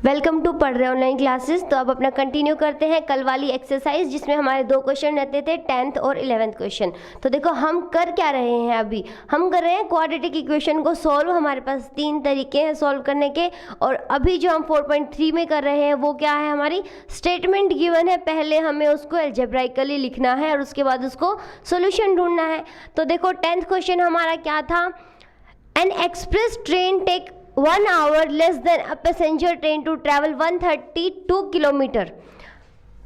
Welcome to पढ़ रहे online classes. तो अब अपना कंटिन्यू करते हैं कल वाली एक्सरसाइज जिसमें हमारे 2 क्वेश्चन रहते थे 10th और 11th क्वेश्चन। तो देखो हम कर क्या रहे हैं, अभी हम कर रहे हैं क्वाड्रेटिक इक्वेशन को सॉल्व। हमारे पास 3 तरीके हैं सॉल्व करने के, और अभी जो हम 4.3 में कर रहे हैं वो क्या है, हमारी स्टेटमेंट गिवन है, पहले हमें उसको अलजेब्राइकली लिखना है और उसके बाद उसको सोल्यूशन ढूंढना है। तो देखो 10th क्वेश्चन हमारा क्या था, an express train take 1 hour less than a passenger train to travel 132 kilometre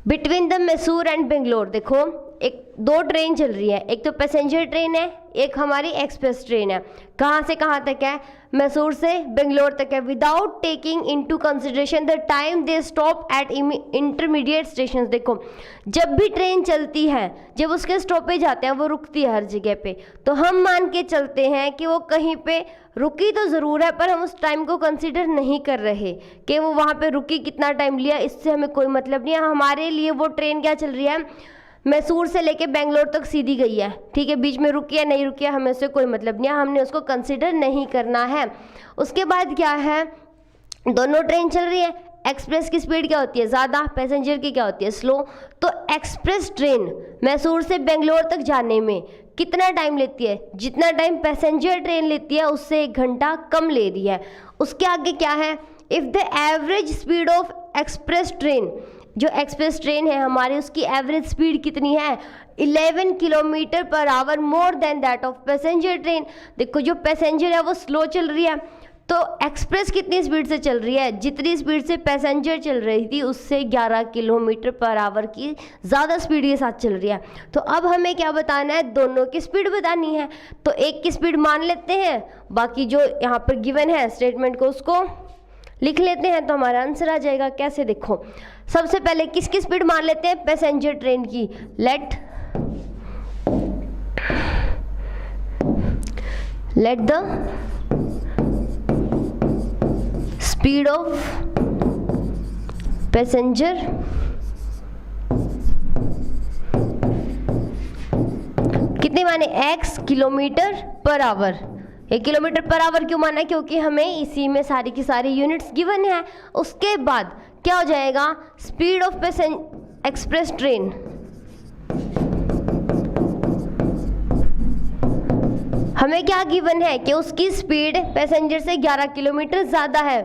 between the Mysore and Bangalore. देखो एक 2 ट्रेन चल रही है, एक तो पैसेंजर ट्रेन है, एक हमारी एक्सप्रेस ट्रेन है। कहाँ से कहाँ तक है, मैसूर से बेंगलोर तक है, without taking into consideration the time they stop at intermediate station. देखो जब भी ट्रेन चलती है, जब उसके स्टॉपेज आते हैं वो रुकती है हर जगह पे, तो हम मान के चलते हैं कि वो कहीं पे रुकी तो ज़रूर है, पर हम उस टाइम को कंसीडर नहीं कर रहे कि वो वहाँ पे रुकी, कितना टाइम लिया, इससे हमें कोई मतलब नहीं है। हमारे लिए वो ट्रेन क्या चल रही है, मैसूर से लेके बेंगलोर तक सीधी गई है, ठीक है, बीच में रुकी है नहीं रुकी है हमें उससे कोई मतलब नहीं है, हमने उसको कंसीडर नहीं करना है। उसके बाद क्या है, दोनों ट्रेन चल रही है, एक्सप्रेस की स्पीड क्या होती है ज़्यादा, पैसेंजर की क्या होती है स्लो। तो एक्सप्रेस ट्रेन मैसूर से बेंगलोर तक जाने में कितना टाइम लेती है, जितना टाइम पैसेंजर ट्रेन लेती है उससे 1 घंटा कम ले रही है। उसके आगे क्या है, if the average speed of express train, जो एक्सप्रेस ट्रेन है हमारी उसकी एवरेज स्पीड कितनी है 11 kilometre per hour more than that of passenger train. देखो जो पैसेंजर है वो स्लो चल रही है, तो एक्सप्रेस कितनी स्पीड से चल रही है, जितनी स्पीड से पैसेंजर चल रही थी उससे 11 किलोमीटर पर आवर की ज़्यादा स्पीड के साथ चल रही है। तो अब हमें क्या बताना है, दोनों की स्पीड बतानी है। तो एक की स्पीड मान लेते हैं, बाकी जो यहाँ पर गिवन है स्टेटमेंट को उसको लिख लेते हैं, तो हमारा आंसर आ जाएगा। कैसे, देखो सबसे पहले किसकी स्पीड मान लेते हैं, पैसेंजर ट्रेन की। Let the speed of passenger कितने माने, x kilometre per hour. 1 kilometre per hour क्यों माना, क्योंकि हमें इसी में सारी की सारी यूनिट्स गिवन है। उसके बाद क्या हो जाएगा, स्पीड ऑफ एक्सप्रेस ट्रेन हमें क्या गिवन है कि उसकी स्पीड पैसेंजर से 11 किलोमीटर ज़्यादा है,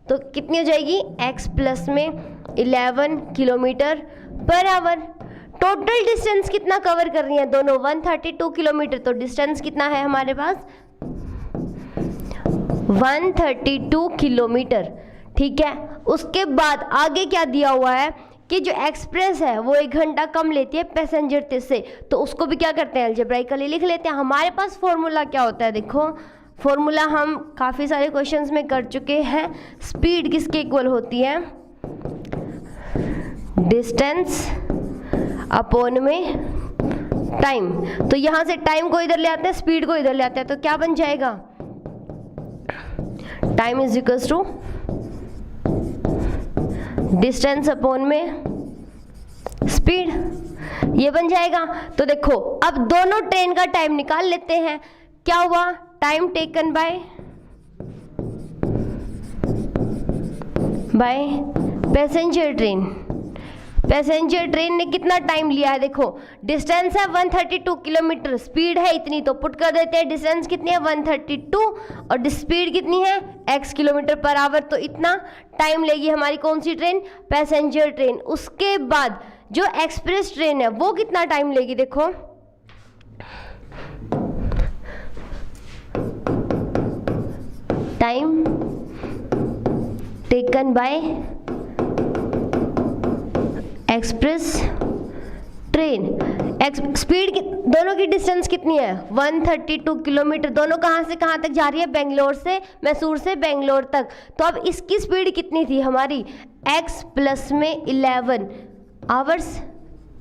तो कितनी हो जाएगी, x प्लस में 11 kilometre per hour. Total distance कितना कवर कर रही है दोनों, 132 किलोमीटर। तो डिस्टेंस कितना है हमारे पास 132 किलोमीटर, ठीक है। उसके बाद आगे क्या दिया हुआ है कि जो एक्सप्रेस है वो 1 घंटा कम लेती है पैसेंजर से, तो उसको भी क्या करते हैं अलजेब्राइकली लिख लेते हैं। हमारे पास फॉर्मूला क्या होता है, देखो फॉर्मूला हम काफ़ी सारे क्वेश्चंस में कर चुके हैं। स्पीड किसके इक्वल होती है, डिस्टेंस अपॉन में टाइम। तो यहाँ से टाइम को इधर ले आते हैं, स्पीड को इधर ले आते हैं, तो क्या बन जाएगा, time is equals to distance upon में स्पीड, ये बन जाएगा। तो देखो अब दोनों ट्रेन का टाइम निकाल लेते हैं। क्या हुआ, time taken by passenger train, passenger train ने कितना टाइम लिया है, देखो डिस्टेंस है 132 किलोमीटर, स्पीड है इतनी, तो पुट कर देते हैं डिस्टेंस कितनी है 132 और स्पीड कितनी है x किलोमीटर पर आवर, तो इतना टाइम लेगी हमारी कौन सी ट्रेन, पैसेंजर ट्रेन। उसके बाद जो एक्सप्रेस ट्रेन है वो कितना टाइम लेगी, देखो time taken by express train. Speed दोनों की डिस्टेंस कितनी है 132 किलोमीटर, दोनों कहाँ से कहाँ तक जा रही है, बेंगलोर से मैसूर से बेंगलोर तक। तो अब इसकी स्पीड कितनी थी हमारी, x प्लस में 11 आवर्स,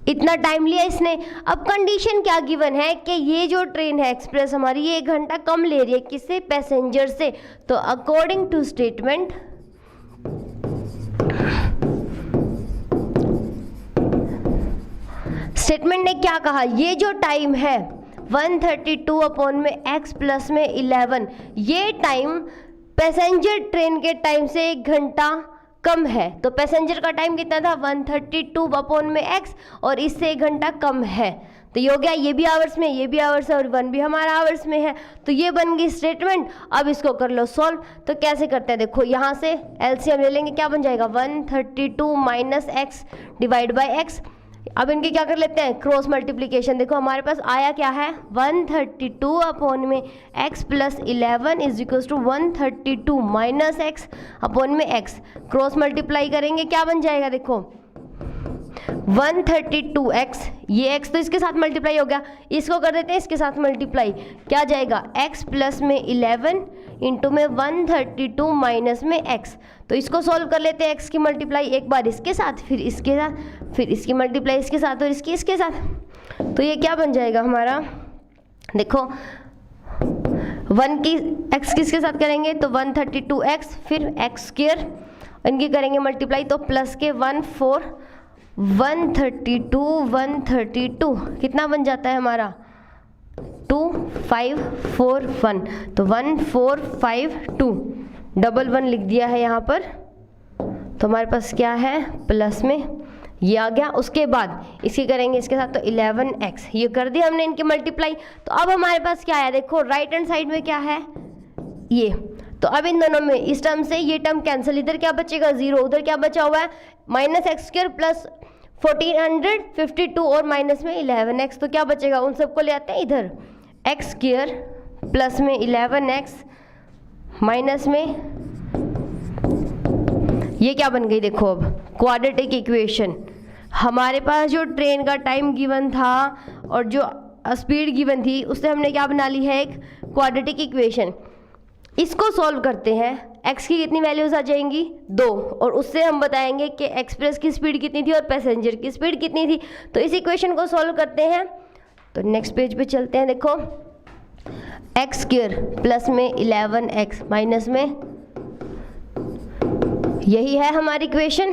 इतना टाइम लिया इसने। अब कंडीशन क्या गिवन है कि ये जो ट्रेन है एक्सप्रेस हमारी ये 1 घंटा कम ले रही है, किससे, पैसेंजर से। तो अकॉर्डिंग टू स्टेटमेंट स्टेटमेंट ने क्या कहा, ये जो टाइम है 132 अपॉन में x प्लस में 11, ये टाइम पैसेंजर ट्रेन के टाइम से 1 घंटा कम है, तो पैसेंजर का टाइम कितना था 132 अपॉन में x, और इससे 1 घंटा कम है। तो ये हो गया, ये भी आवर्स में, ये भी आवर्स है, और 1 भी हमारा आवर्स में है। तो ये बन गई स्टेटमेंट। अब इसको कर लो सॉल्व। तो कैसे करते हैं, देखो यहाँ से एलसीएम ले लेंगे, क्या बन जाएगा 132 minus x divide by x. अब इनके क्या कर लेते हैं, क्रॉस मल्टीप्लीकेशन। देखो हमारे पास आया क्या है 132 अपॉन में x plus 11 is equal to 132 minus x upon में x। क्रॉस मल्टीप्लाई करेंगे, क्या बन जाएगा, देखो 132x, ये x तो इसके साथ मल्टीप्लाई हो गया, इसको कर देते हैं इसके साथ मल्टीप्लाई, क्या जाएगा x प्लस में 11 इंटू में 132 माइनस में x। तो इसको सॉल्व कर लेते हैं, x की मल्टीप्लाई एक बार इसके साथ, फिर इसके साथ, फिर इसकी मल्टीप्लाई इसके साथ, और इसकी इसके साथ। तो ये क्या बन जाएगा हमारा, देखो 1 की x किसके साथ करेंगे तो 132x, फिर x स्क्वायर, इनकी करेंगे मल्टीप्लाई तो प्लस के 132 कितना बन जाता है हमारा 2541, तो 1452 डबल 1 लिख दिया है यहाँ पर। तो हमारे पास क्या है प्लस में ये आ गया। उसके बाद इसी करेंगे इसके साथ तो 11x, ये कर दिया हमने इनकी मल्टीप्लाई। तो अब हमारे पास क्या है, देखो राइट हैंड साइड में क्या है ये, तो अब इन दोनों में इस टर्म से ये टर्म कैंसिल, इधर क्या बचेगा 0, उधर क्या बचा हुआ है माइनस एक्स स्क्वायर प्लस 1452 और माइनस में 11x, तो क्या बचेगा उन सबको ले आते हैं इधर, एक्स स्क्वायर प्लस में 11x माइनस में ये क्या बन गई, देखो अब क्वाड्रेटिक इक्वेशन। हमारे पास जो ट्रेन का टाइम गिवन था और जो स्पीड गिवन थी उससे हमने क्या बना ली है, एक क्वाड्रेटिक इक्वेशन। इसको सॉल्व करते हैं, x की कितनी वैल्यूज आ जाएंगी 2, और उससे हम बताएंगे कि एक्सप्रेस की स्पीड कितनी थी और पैसेंजर की स्पीड कितनी थी। तो इस इक्वेशन को सॉल्व करते हैं। तो नेक्स्ट पेज पे चलते हैं, देखो एक्स स्क्वायर प्लस में 11x माइनस में, यही है हमारी इक्वेशन।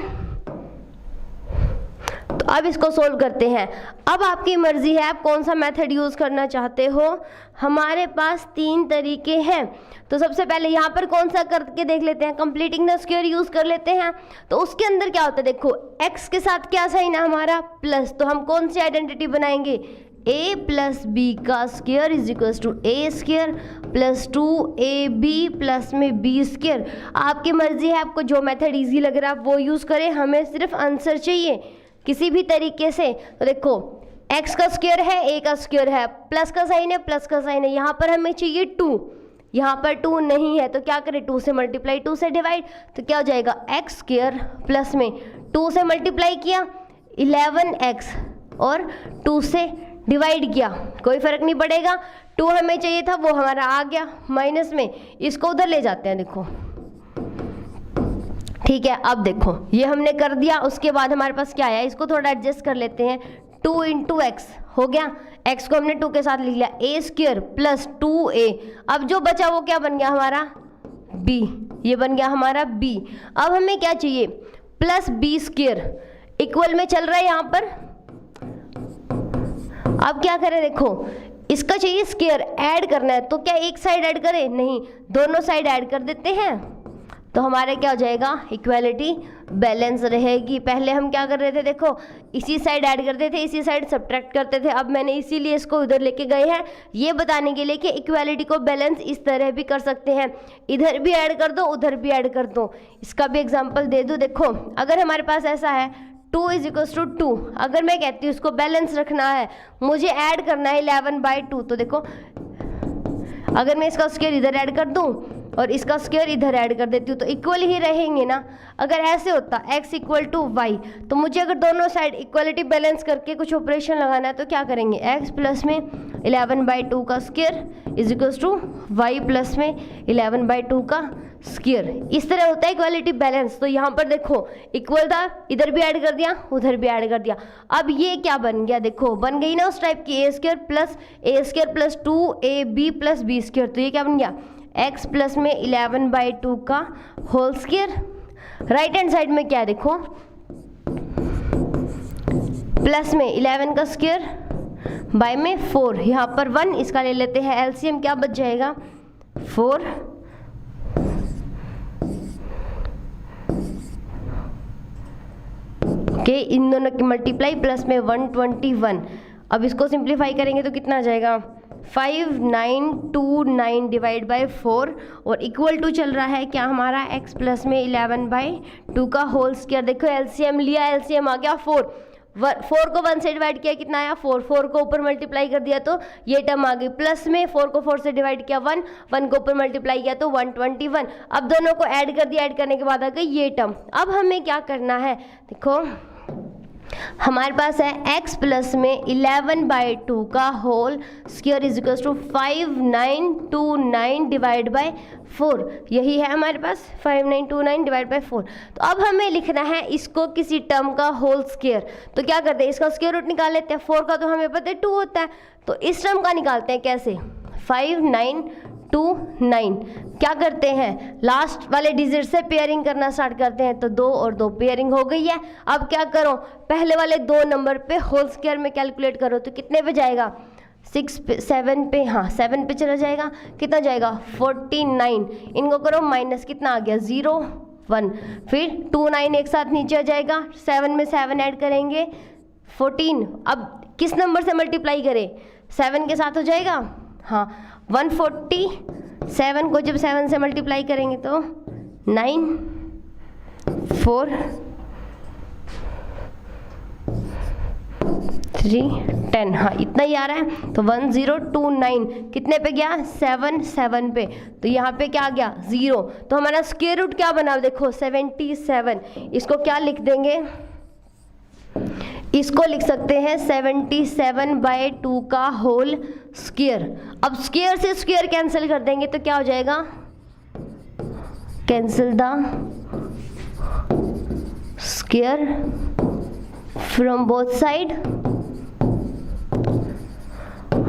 तो अब इसको सोल्व करते हैं। अब आपकी मर्जी है आप कौन सा मेथड यूज़ करना चाहते हो। हमारे पास 3 तरीके हैं। तो सबसे पहले यहाँ पर कौन सा करके देख लेते हैं, कंप्लीटिंग द स्क्वायर यूज़ कर लेते हैं। तो उसके अंदर क्या होता है, देखो x के साथ क्या साइन है हमारा प्लस, तो हम कौन सी आइडेंटिटी बनाएंगे, a प्लस बी का square is equals to A square plus 2ab plus में b स्क्वायर। आपकी मर्जी है, आपको जो मेथड इजी लग रहा है आप वो यूज़ करें, हमें सिर्फ आंसर चाहिए किसी भी तरीके से। तो देखो x का स्क्वायर है, a का स्क्वायर है, प्लस का साइन है, प्लस का साइन है, यहाँ पर हमें चाहिए 2, यहाँ पर 2 नहीं है तो क्या करें 2 से मल्टीप्लाई 2 से डिवाइड, तो क्या हो जाएगा एक्स स्क्वायर प्लस में 2 से मल्टीप्लाई किया 11x और 2 से डिवाइड किया, कोई फर्क नहीं पड़ेगा। 2 हमें चाहिए था वो हमारा आ गया माइनस में, इसको उधर ले जाते हैं, देखो ठीक है। अब देखो ये हमने कर दिया, उसके बाद हमारे पास क्या आया, इसको थोड़ा एडजस्ट कर लेते हैं। 2 इंटू एक्स हो गया, x को हमने 2 के साथ लिख लिया, a स्क्वायर प्लस 2a। अब जो बचा वो क्या बन गया हमारा b, ये बन गया हमारा b। अब हमें क्या चाहिए प्लस b स्क्वायर, इक्वल में चल रहा है यहाँ पर। अब क्या करें, देखो इसका चाहिए स्क्वायर, ऐड करना है, तो क्या एक साइड ऐड करें, नहीं दोनों साइड ऐड कर देते हैं। तो हमारे क्या हो जाएगा, इक्वालिटी बैलेंस रहेगी। पहले हम क्या कर रहे थे, देखो इसी साइड ऐड करते थे, इसी साइड सब्ट्रैक्ट करते थे। अब मैंने इसीलिए इसको उधर लेके गए हैं, ये बताने के लिए कि इक्वालिटी को बैलेंस इस तरह भी कर सकते हैं, इधर भी ऐड कर दो उधर भी ऐड कर दो। इसका भी एग्जाम्पल दे दूँ, देखो अगर हमारे पास ऐसा है 2 इज इक्वल्स टू 2, अगर मैं कहती हूँ उसको बैलेंस रखना है, मुझे ऐड करना है 11/2, तो देखो अगर मैं इसका स्क्वायर इधर ऐड कर दूँ और इसका स्क्वायर इधर ऐड कर देती हूँ तो इक्वल ही रहेंगे ना। अगर ऐसे होता x इक्वल टू वाई, तो मुझे अगर दोनों साइड इक्वलिटी बैलेंस करके कुछ ऑपरेशन लगाना है तो क्या करेंगे, x प्लस में 11/2 का square is equals to Y plus में 11/2 का स्क्वायर। इस तरह होता है इक्वालिटी बैलेंस। तो यहाँ पर देखो इक्वल था, इधर भी ऐड कर दिया उधर भी ऐड कर दिया। अब ये क्या बन गया, देखो बन गई ना उस टाइप की a square plus 2ab plus b square. तो ये क्या बन गया x प्लस में 11/2 का whole square. Right hand side में क्या है, देखो प्लस में 11 का स्क्वायर बाय में 4, यहाँ पर 1, इसका ले लेते हैं एलसीएम, क्या बच जाएगा 4 के इन दोनों की मल्टीप्लाई प्लस में 121। अब इसको सिंप्लीफाई करेंगे तो कितना आ जाएगा 5929 डिवाइड बाय 4 और इक्वल टू चल रहा है क्या हमारा x प्लस में 11/2 का होल स्क्वायर। देखो एलसीएम लिया, एलसीएम आ गया 4 को 1 से डिवाइड किया कितना आया 4 को ऊपर मल्टीप्लाई कर दिया तो ये टर्म आ गई, प्लस में 4 को 4 से डिवाइड किया 1 को ऊपर मल्टीप्लाई किया तो 121। अब दोनों को ऐड कर दिया, ऐड करने के बाद आ गई ये टर्म। अब हमें क्या करना है, देखो हमारे पास है x प्लस में 11/2 का whole square is equal to 5929 divide by 4। यही है हमारे पास 5929 डिवाइड बाय 4। तो अब हमें लिखना है इसको किसी टर्म का होल स्क्वायर। तो क्या करते हैं, इसका स्क्वायर रूट निकाल लेते हैं। 4 का तो हमें पता है 2 होता है, तो इस टर्म का निकालते हैं कैसे 5929। क्या करते हैं, लास्ट वाले डिजिट से पेयरिंग करना स्टार्ट करते हैं। तो 2 और 2 पेयरिंग हो गई है। अब क्या करो, पहले वाले 2 नंबर पे होल स्क्वायर में कैलकुलेट करो तो कितने पे जाएगा 7 पे, हाँ 7 पे चला जाएगा। कितना जाएगा 49। इनको करो माइनस, कितना आ गया 0 1, फिर 2 9 एक साथ नीचे आ जाएगा, 7 में 7 ऐड करेंगे 14। अब किस नंबर से मल्टीप्लाई करें, 7 के साथ हो जाएगा, हाँ 147 को जब 7 से मल्टीप्लाई करेंगे तो 9 4 3 10, हाँ इतना ही आ रहा है। तो 1029 कितने पे गया 7 पे, तो यहाँ पे क्या आ गया 0। तो हमारा स्क्वायर रूट क्या बना, देखो 77। इसको क्या लिख देंगे, इसको लिख सकते हैं 77/2 का होल स्क्वायर। अब स्क्वायर से स्क्वायर कैंसिल कर देंगे तो क्या हो जाएगा, cancel the square from both side.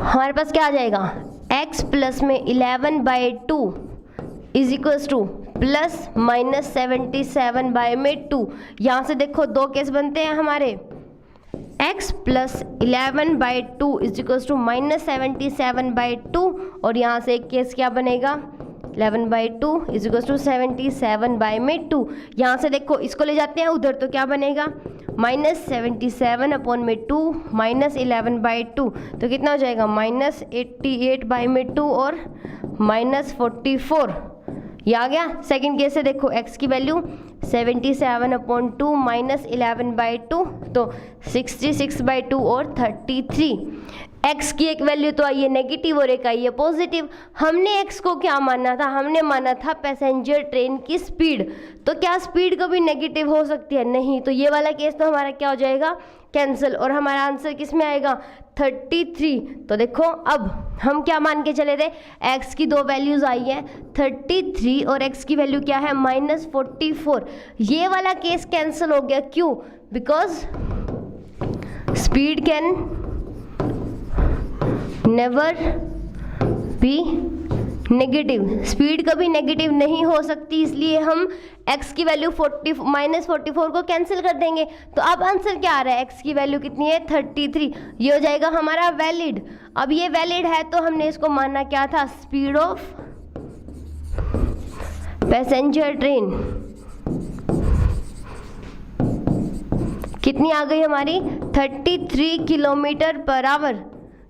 हमारे पास क्या आ जाएगा x प्लस में 11/2 is equal two plus minus 77/2। यहाँ से देखो 2 केस बनते हैं हमारे, x plus 11/2 is equal to minus 77/2 और यहाँ से एक केस क्या बनेगा 11/2 इज इक्वल टू 77/2। यहाँ से देखो इसको ले जाते हैं उधर तो क्या बनेगा माइनस 77/2 माइनस 11/2, तो कितना हो जाएगा माइनस 88/2 और माइनस 44। ये आ गया। सेकंड केस से देखो x की वैल्यू 77/2 माइनस 11/2 तो 66/2 और 33। x की एक वैल्यू तो आई है नेगेटिव और एक आई है पॉजिटिव। हमने x को क्या माना था, हमने माना था पैसेंजर ट्रेन की स्पीड। तो क्या स्पीड कभी नेगेटिव हो सकती है, नहीं। तो ये वाला केस तो हमारा क्या हो जाएगा कैंसिल, और हमारा आंसर किस में आएगा 33। तो देखो अब हम क्या मान के चले थे, x की 2 वैल्यूज आई है 33 और x की वैल्यू क्या है -44। ये वाला केस कैंसिल हो गया, क्यों, because speed can never be negative. Speed कभी नेगेटिव नहीं हो सकती, इसलिए हम x की वैल्यू -44 को कैंसिल कर देंगे। तो अब आंसर क्या आ रहा है, x की वैल्यू कितनी है 33। ये हो जाएगा हमारा वैलिड। अब ये वैलिड है तो हमने इसको मानना क्या था, स्पीड ऑफ पैसेंजर ट्रेन कितनी आ गई हमारी 33 किलोमीटर पर आवर,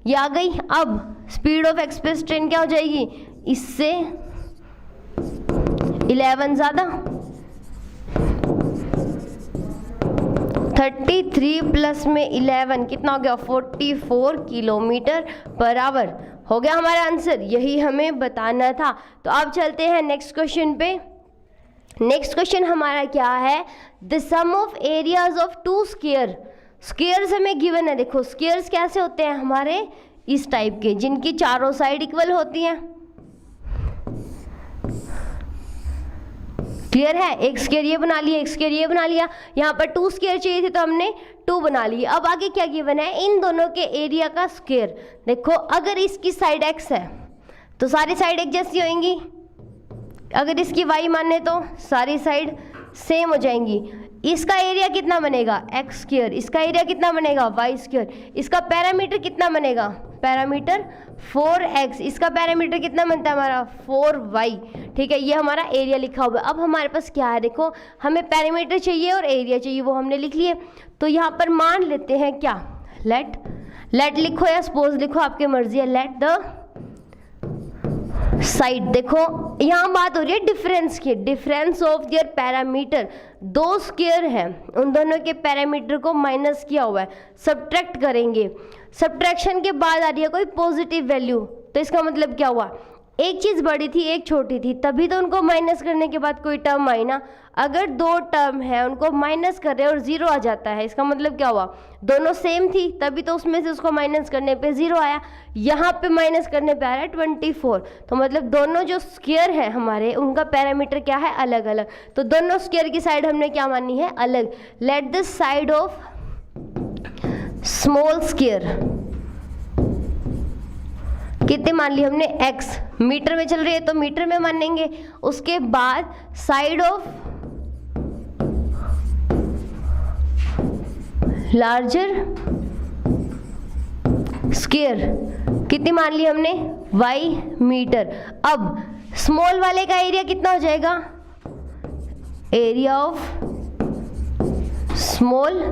ये आ गई। अब स्पीड ऑफ एक्सप्रेस ट्रेन क्या हो जाएगी, इससे 11 ज़्यादा, 33 प्लस में 11 कितना हो गया 44 किलोमीटर पर आवर। हो गया हमारा आंसर, यही हमें बताना था। तो अब चलते हैं नेक्स्ट क्वेश्चन पे। नेक्स्ट क्वेश्चन हमारा क्या है, the sum of areas of 2 square. Squares हमें गिवन है। देखो स्क्वायर्स कैसे होते हैं हमारे, इस टाइप के जिनकी चारों साइड इक्वल होती हैं। क्लियर है, एक स्क्वायर ये बना लिया, एक स्क्वायर ये बना लिया। यहाँ पर 2 स्क्वायर चाहिए थे तो हमने 2 बना लिए। अब आगे क्या गिवन है, इन दोनों के एरिया का स्क्वायर। देखो अगर इसकी साइड x है तो सारी साइड एक जैसी होंगी, अगर इसकी y माने तो सारी साइड सेम हो जाएंगी। इसका एरिया कितना बनेगा x स्क्वायर, इसका एरिया कितना बनेगा y स्क्वायर, इसका पैरामीटर कितना बनेगा पैरामीटर 4x, इसका पैरामीटर कितना बनता है हमारा 4y, ठीक है, ये हमारा एरिया लिखा हुआ है। अब हमारे पास क्या है, देखो हमें पैरामीटर चाहिए और एरिया चाहिए, वो हमने लिख लिए। तो यहाँ पर मान लेते हैं क्या, लेट लिखो या सपोज लिखो, आपकी मर्जी है। लेट द साइड, देखो यहाँ बात हो रही है डिफरेंस की, डिफरेंस ऑफ देयर पैरामीटर, दो स्क्वायर हैं, उन दोनों के पैरामीटर को माइनस किया हुआ है, सब्ट्रैक्ट करेंगे। सब्ट्रैक्शन के बाद आ रही है कोई पॉजिटिव वैल्यू, तो इसका मतलब क्या हुआ, एक चीज़ बड़ी थी एक छोटी थी, तभी तो उनको माइनस करने के बाद कोई टर्म आई ना। अगर दो टर्म है उनको माइनस कर रहे हैं और जीरो आ जाता है, इसका मतलब क्या हुआ, दोनों सेम थी तभी तो उसमें से उसको माइनस करने पे जीरो आया, यहाँ पे माइनस करने पे आ रहा है 24। तो मतलब दोनों जो स्क्वायर है हमारे, उनका पैरामीटर क्या है, अलग अलग। तो दोनों स्क्वायर की साइड हमने क्या मानी है, अलग। Let the side of small square कितने मान ली हमने, x, मीटर में चल रही है तो मीटर में मानेंगे। उसके बाद साइड ऑफ लार्जर स्क्वायर कितनी मान ली हमने, y मीटर। अब स्मॉल वाले का एरिया कितना हो जाएगा, area of small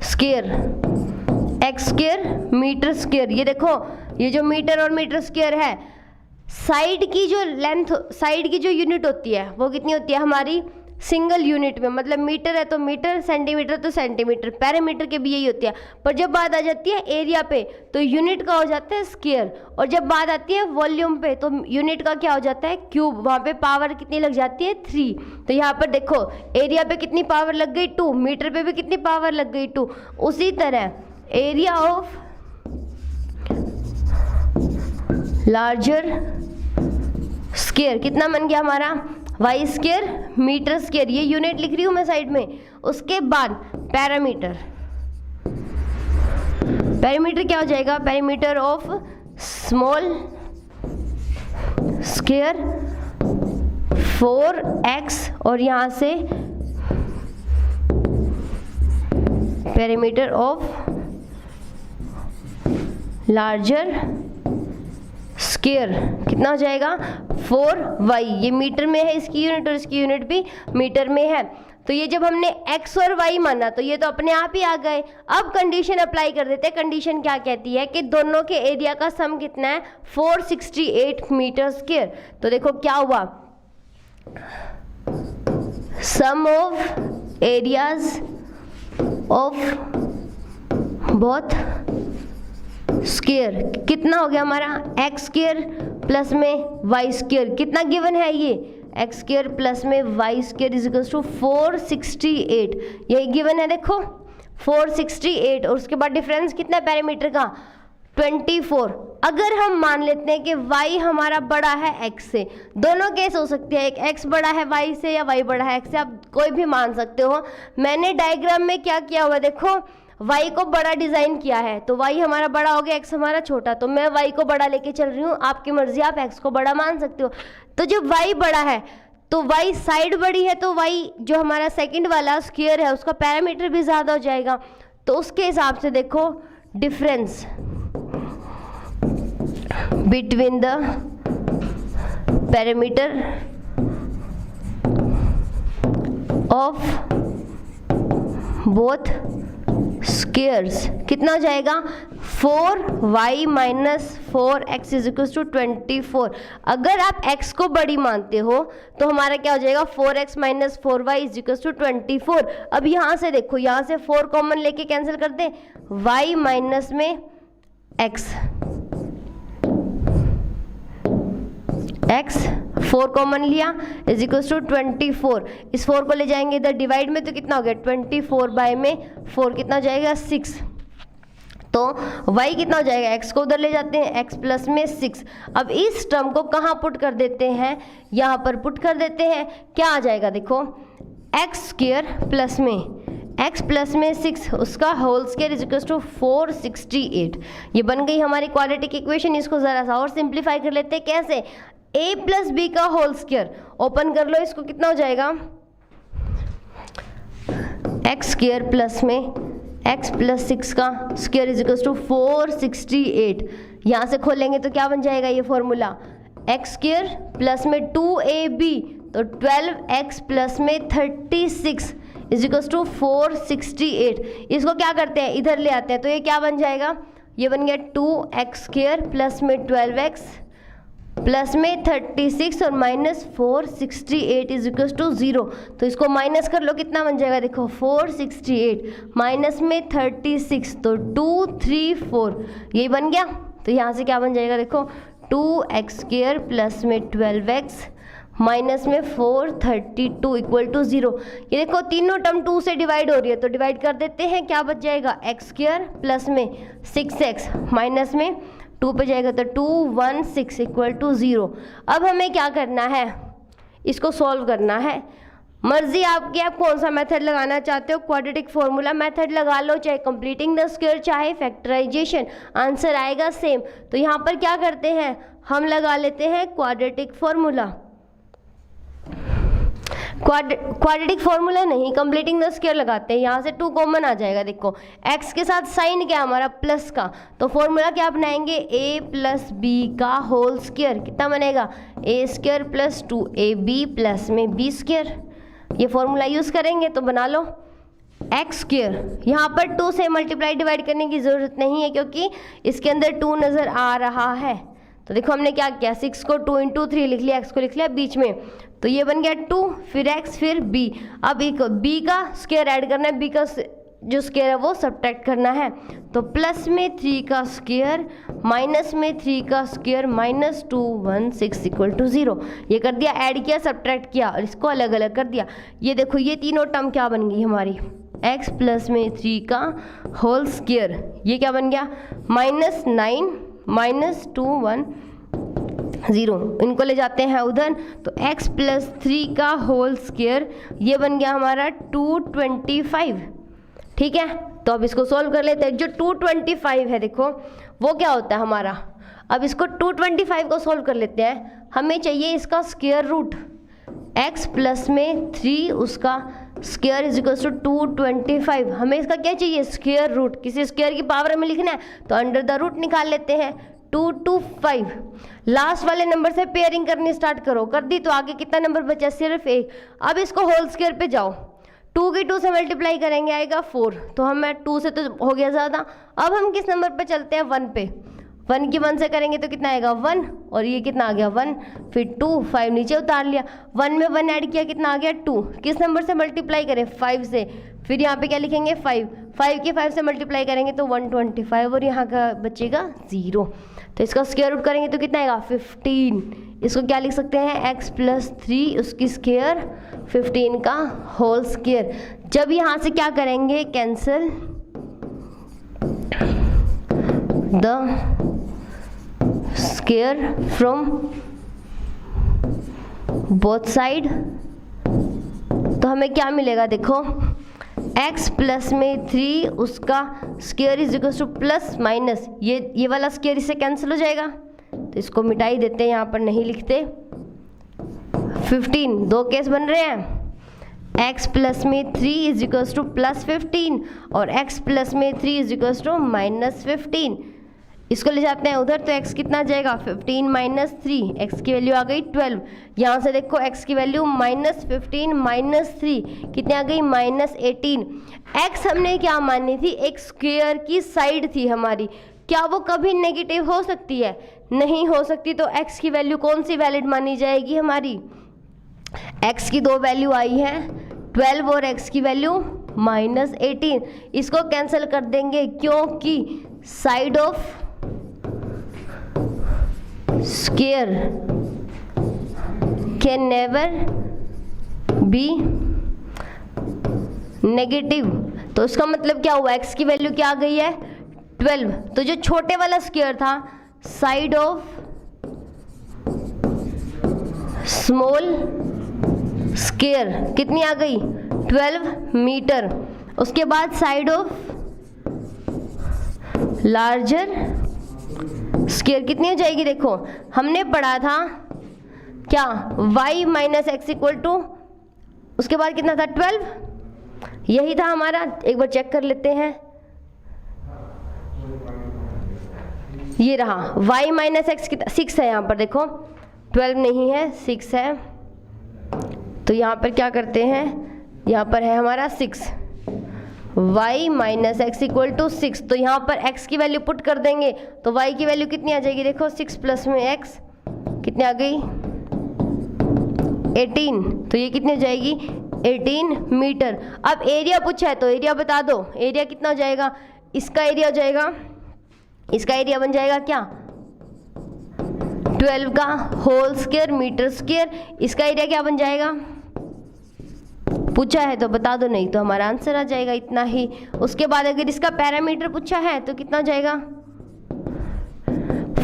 square X square metre square. ये देखो ये जो मीटर और मीटर स्क्वायर है, साइड की जो लेंथ, साइड की जो यूनिट होती है वो कितनी होती है हमारी, सिंगल यूनिट में, मतलब मीटर है तो मीटर, सेंटीमीटर तो सेंटीमीटर, पैरामीटर के भी यही होती है। पर जब बात आ जाती है एरिया पे तो यूनिट का हो जाता है स्क्वायर, और जब बात आती है वॉल्यूम पे तो यूनिट का क्या हो जाता है, क्यूब। वहाँ पे पावर कितनी लग जाती है, 3। तो यहाँ पर देखो एरिया पे कितनी पावर लग गई, 2, मीटर पे भी कितनी पावर लग गई, 2। उसी तरह एरिया ऑफ लार्जर स्क्वायर कितना बन गया हमारा, वाई स्क्वायर मीटर स्क्वायर, ये यूनिट लिख रही हूँ मैं साइड में। उसके बाद पैरामीटर, पैरामीटर क्या हो जाएगा, parameter of small square 4x, और यहाँ से पैरामीटर ऑफ लार्जर स्क्वायर कितना हो जाएगा, 4y। ये मीटर में है इसकी यूनिट और इसकी यूनिट भी मीटर में है। तो ये जब हमने x और y माना तो ये तो अपने आप ही आ गए। अब कंडीशन अप्लाई कर देते हैं। कंडीशन क्या कहती है कि दोनों के एरिया का सम कितना है, 468 मीटर स्क्वायर। तो देखो क्या हुआ, sum of areas of both square कितना हो गया हमारा, एक्स स्क्वायर प्लस में वाई स्क्वायर, कितना गिवन है ये, एक्स स्क्वायर प्लस में y square is equals to 468, यही गिवन है देखो 468। और उसके बाद डिफरेंस कितना है पैरामीटर का, 24। अगर हम मान लेते हैं कि y हमारा बड़ा है x से, दोनों केस हो सकते हैं, एक x बड़ा है y से या y बड़ा है x से, आप कोई भी मान सकते हो। मैंने डायग्राम में क्या किया हुआ देखो, y को बड़ा डिज़ाइन किया है तो y हमारा बड़ा हो गया, x हमारा छोटा, तो मैं y को बड़ा लेके चल रही हूँ, आपकी मर्जी, आप x को बड़ा मान सकते हो। तो जब y बड़ा है तो y साइड बड़ी है तो y जो हमारा सेकंड वाला स्क्वायर है उसका पैरामीटर भी ज़्यादा हो जाएगा। तो उसके हिसाब से देखो difference between the parameter of both squares कितना हो जाएगा, 4y minus 4x is equal to 24। अगर आप x को बड़ी मानते हो तो हमारा क्या हो जाएगा, 4x minus 4y is equal to 24। अब यहाँ से देखो, यहाँ से 4 कॉमन लेके कैंसिल कर दे, y माइनस में x, x 4 कॉमन लिया इज इक्वल टू 24। इस 4 को ले जाएंगे इधर डिवाइड में तो कितना हो गया, 24 बाय में 4 कितना हो जाएगा, 6। तो y कितना हो जाएगा, x को उधर ले जाते हैं, x प्लस में 6। अब इस टर्म को कहाँ पुट कर देते हैं, यहाँ पर पुट कर देते हैं। क्या आ जाएगा देखो, x स्क्वायर प्लस में x प्लस में 6 उसका whole square is equal to 468। ये बन गई हमारी क्वाड्रेटिक इक्वेशन। इसको ज़रा सा और सिंप्लीफाई कर लेते हैं। कैसे, a प्लस बी का होल स्क्वायर, ओपन कर लो इसको, कितना हो जाएगा, एक्स स्क्वायर प्लस में x प्लस 6 का स्क्वायर इज इक्वल टू 468। यहाँ से खोलेंगे तो क्या बन जाएगा ये फॉर्मूला, एक्स स्क्वायर प्लस में 2ab तो 12x प्लस में 36 इज इक्वल टू 468। इसको क्या करते हैं, इधर ले आते हैं, तो ये क्या बन जाएगा, ये बन गया 2x स्क्वायर प्लस में 12x प्लस में 36 और माइनस 468 इज इक्वल टू 0। तो इसको माइनस कर लो, कितना बन जाएगा, देखो 468 माइनस में 36 तो 234, यही बन गया। तो यहाँ से क्या बन जाएगा, देखो 2x स्क्वायर प्लस में 12x माइनस में 432 इक्वल टू 0। ये देखो तीनों टर्म 2 से डिवाइड हो रही है, तो डिवाइड कर देते हैं, क्या बच जाएगा, x स्क्वायर प्लस में 6x माइनस में 2 पे जाएगा तो 216 इक्वल टू 0। अब हमें क्या करना है, इसको सॉल्व करना है। मर्जी आपकी, आप कौन सा मेथड लगाना चाहते हो, क्वाड्रेटिक फॉर्मूला मेथड लगा लो, चाहे कंप्लीटिंग द स्क्वायर, चाहे फैक्टराइजेशन, आंसर आएगा सेम। तो यहाँ पर क्या करते हैं, हम लगा लेते हैं क्वाड्रेटिक फॉर्मूला। क्वाड्रेटिक फॉर्मूला नहीं, कंप्लीटिंग द स्क्वायर लगाते हैं। यहाँ से 2 कॉमन आ जाएगा, देखो x के साथ साइन क्या हमारा प्लस का, तो फॉर्मूला क्या बनाएंगे, a प्लस बी का होल स्क्वायर, कितना बनेगा, a square plus 2ab plus में b स्क्वायर। ये फॉर्मूला यूज़ करेंगे तो बना लो x स्क्वायर। यहाँ पर 2 से मल्टीप्लाई डिवाइड करने की ज़रूरत नहीं है क्योंकि इसके अंदर 2 नज़र आ रहा है। तो देखो हमने क्या किया, 6 को 2 × 3 लिख लिया, x को लिख लिया बीच में, तो ये बन गया 2 फिर x फिर b। अब एक b का स्क्वायर ऐड करना है, b का जो स्क्वायर है वो सब्ट्रैक्ट करना है, तो प्लस में 3 का स्क्वायर माइनस में 3 का स्क्वायर माइनस 216 इक्वल टू 0। ये कर दिया, ऐड किया, सब्ट्रैक्ट किया और इसको अलग अलग कर दिया। ये देखो ये तीनों टर्म क्या बन गई हमारी, x प्लस में 3 का होल स्क्वायर, ये क्या बन गया, -9 माइनस 210, इनको ले जाते हैं उधर, तो x प्लस 3 का होल स्क्वायर, ये बन गया हमारा 225। ठीक है, तो अब इसको सॉल्व कर लेते हैं। जो 225 है देखो वो क्या होता है हमारा, अब इसको 225 को सॉल्व कर लेते हैं। हमें चाहिए इसका स्क्वायर रूट, x प्लस में 3 उसका स्क्वायर इज इक्वल टू 225। हमें इसका क्या चाहिए, स्क्वायर रूट। किसी स्क्वायर की पावर में लिखना है तो अंडर द रूट निकाल लेते हैं, 2 to 5। लास्ट वाले नंबर से पेयरिंग करनी स्टार्ट करो, कर दी तो आगे कितना नंबर बचा, सिर्फ 1। अब इसको होल स्क्वायर पे जाओ, 2 की 2 से मल्टीप्लाई करेंगे आएगा 4, तो हमें 2 से तो हो गया ज़्यादा। अब हम किस नंबर पे चलते हैं, 1 पे। 1 की 1 से करेंगे तो कितना आएगा 1, और ये कितना आ गया 1, फिर 2, 5 नीचे उतार लिया, 1 में 1 ऐड किया, कितना आ गया 2। किस नंबर से मल्टीप्लाई करें, 5 से, फिर यहाँ पे क्या लिखेंगे 5 की 5 से मल्टीप्लाई करेंगे तो 125 और यहाँ का बचेगा 0। तो इसका स्क्वायर रूट करेंगे तो कितना आएगा 15। इसको क्या लिख सकते हैं, x प्लस 3 उसकी स्क्वायर 15 का होल स्क्वायर। जब यहाँ से क्या करेंगे, cancel the square from both side, तो हमें क्या मिलेगा, देखो x प्लस में 3 उसका square is equal two plus minus, ये वाला स्क्वायर इससे कैंसिल हो जाएगा, तो इसको मिटाई देते हैं, यहाँ पर नहीं लिखते। 15 दो केस बन रहे हैं, x प्लस में 3 इज इक्वल टू प्लस 15 और x प्लस में 3 इज इक्वल टू माइनस 15। इसको ले जाते हैं उधर, तो x कितना जाएगा 15 माइनस 3, x की वैल्यू आ गई 12। यहाँ से देखो x की वैल्यू -15 माइनस 3 कितनी आ गई -18। x हमने क्या मानी थी, एक स्क्वायर की साइड थी हमारी, क्या वो कभी नेगेटिव हो सकती है, नहीं हो सकती। तो x की वैल्यू कौन सी वैलिड मानी जाएगी हमारी, x की 2 वैल्यू आई है 12 और x की वैल्यू -18। इसको कैंसिल कर देंगे क्योंकि side of square can never be negative. तो इसका मतलब क्या हुआ, x की वैल्यू क्या आ गई है 12। तो जो छोटे वाला स्क्वायर था, साइड ऑफ स्मॉल स्क्वायर कितनी आ गई 12 मीटर। उसके बाद साइड ऑफ लार्जर स्क्वायर कितनी हो जाएगी, देखो हमने पढ़ा था क्या, y minus X equal to, उसके बाद कितना था 12, यही था हमारा। एक बार चेक कर लेते हैं, ये रहा y माइनस एक्स कितना 6 है, यहाँ पर देखो 12 नहीं है 6 है, तो यहाँ पर क्या करते हैं, यहाँ पर है हमारा 6, y minus X equal to 6, तो यहाँ पर x की वैल्यू पुट कर देंगे तो y की वैल्यू कितनी आ जाएगी, देखो 6 प्लस में x कितनी आ गई 18, तो ये कितनी हो जाएगी 18 मीटर। अब एरिया पूछा है तो एरिया बता दो, एरिया कितना हो जाएगा, इसका एरिया हो जाएगा, इसका एरिया बन जाएगा क्या 12 का होल स्क्वायर मीटर स्क्वायर, इसका एरिया क्या बन जाएगा, पूछा है तो बता दो, नहीं तो हमारा आंसर आ जाएगा इतना ही। उसके बाद अगर इसका पैरामीटर पूछा है तो कितना हो जाएगा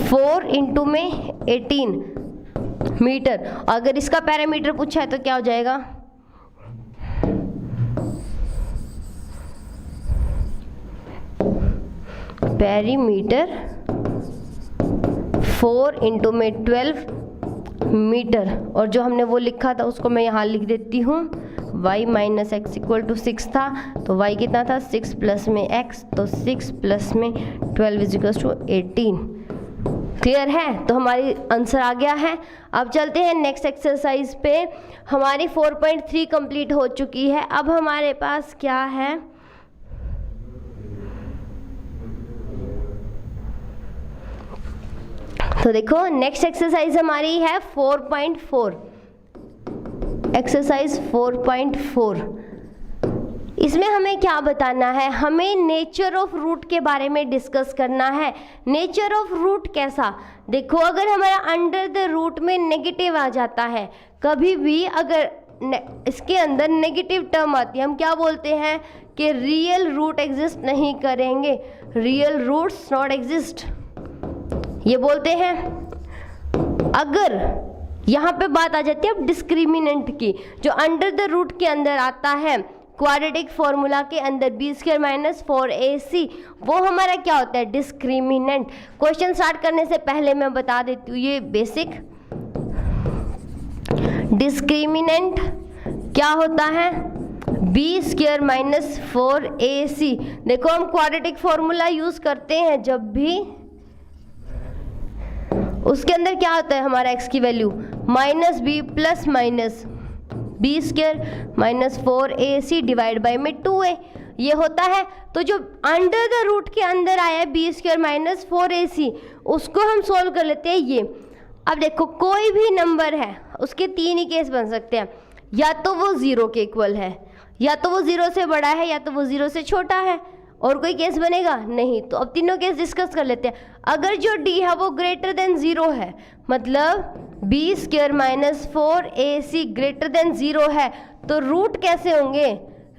4 इंटू में 18 मीटर, अगर इसका पैरामीटर पूछा है तो क्या हो जाएगा पेरीमीटर 4 इंटू में 12 मीटर, और जो हमने वो लिखा था उसको मैं यहाँ लिख देती हूँ, y minus X equal to 6 था, तो y कितना था 6 प्लस में x, तो 6 प्लस में 12 इज इक्वल टू 18। क्लियर है, तो हमारी आंसर आ गया है। अब चलते हैं नेक्स्ट एक्सरसाइज पे। हमारी 4.3 कंप्लीट हो चुकी है। अब हमारे पास क्या है, तो देखो नेक्स्ट एक्सरसाइज हमारी है 4.4, एक्सरसाइज 4.4। इसमें हमें क्या बताना है, हमें नेचर ऑफ रूट के बारे में डिस्कस करना है। नेचर ऑफ रूट कैसा, देखो अगर हमारा अंडर द रूट में नेगेटिव आ जाता है, कभी भी अगर इसके अंदर नेगेटिव टर्म आती है, हम क्या बोलते हैं कि रियल रूट एग्जिस्ट नहीं करेंगे, रियल रूट्स नॉट एग्जिस्ट, ये बोलते हैं। अगर यहाँ पे बात आ जाती है अब डिस्क्रिमिनेंट की, जो अंडर द रूट के अंदर आता है क्वाड्रेटिक फॉर्मूला के अंदर बी स्क्वायर माइनस 4ac, वो हमारा क्या होता है डिस्क्रिमिनेंट। क्वेश्चन स्टार्ट करने से पहले मैं बता देती हूँ ये बेसिक, डिस्क्रिमिनेंट क्या होता है बी स्क्वायर माइनस 4ac। देखो हम क्वाड्रेटिक फॉर्मूला यूज करते हैं जब भी, उसके अंदर क्या होता है हमारा x की value minus B plus minus B square minus 4ac divide by में 2a, ये होता है। तो जो अंडर द रूट के अंदर आया है बी स्क्वायर माइनस 4ac, उसको हम सोल्व कर लेते हैं ये। अब देखो कोई भी नंबर है उसके 3 ही केस बन सकते हैं, या तो वो 0 के इक्वल है, या तो वो 0 से बड़ा है, या तो वो 0 से छोटा है, और कोई केस बनेगा नहीं। तो अब तीनों केस डिस्कस कर लेते हैं। अगर जो d है वो ग्रेटर देन 0 है, मतलब B square minus 4ac greater than 0 है, तो रूट कैसे होंगे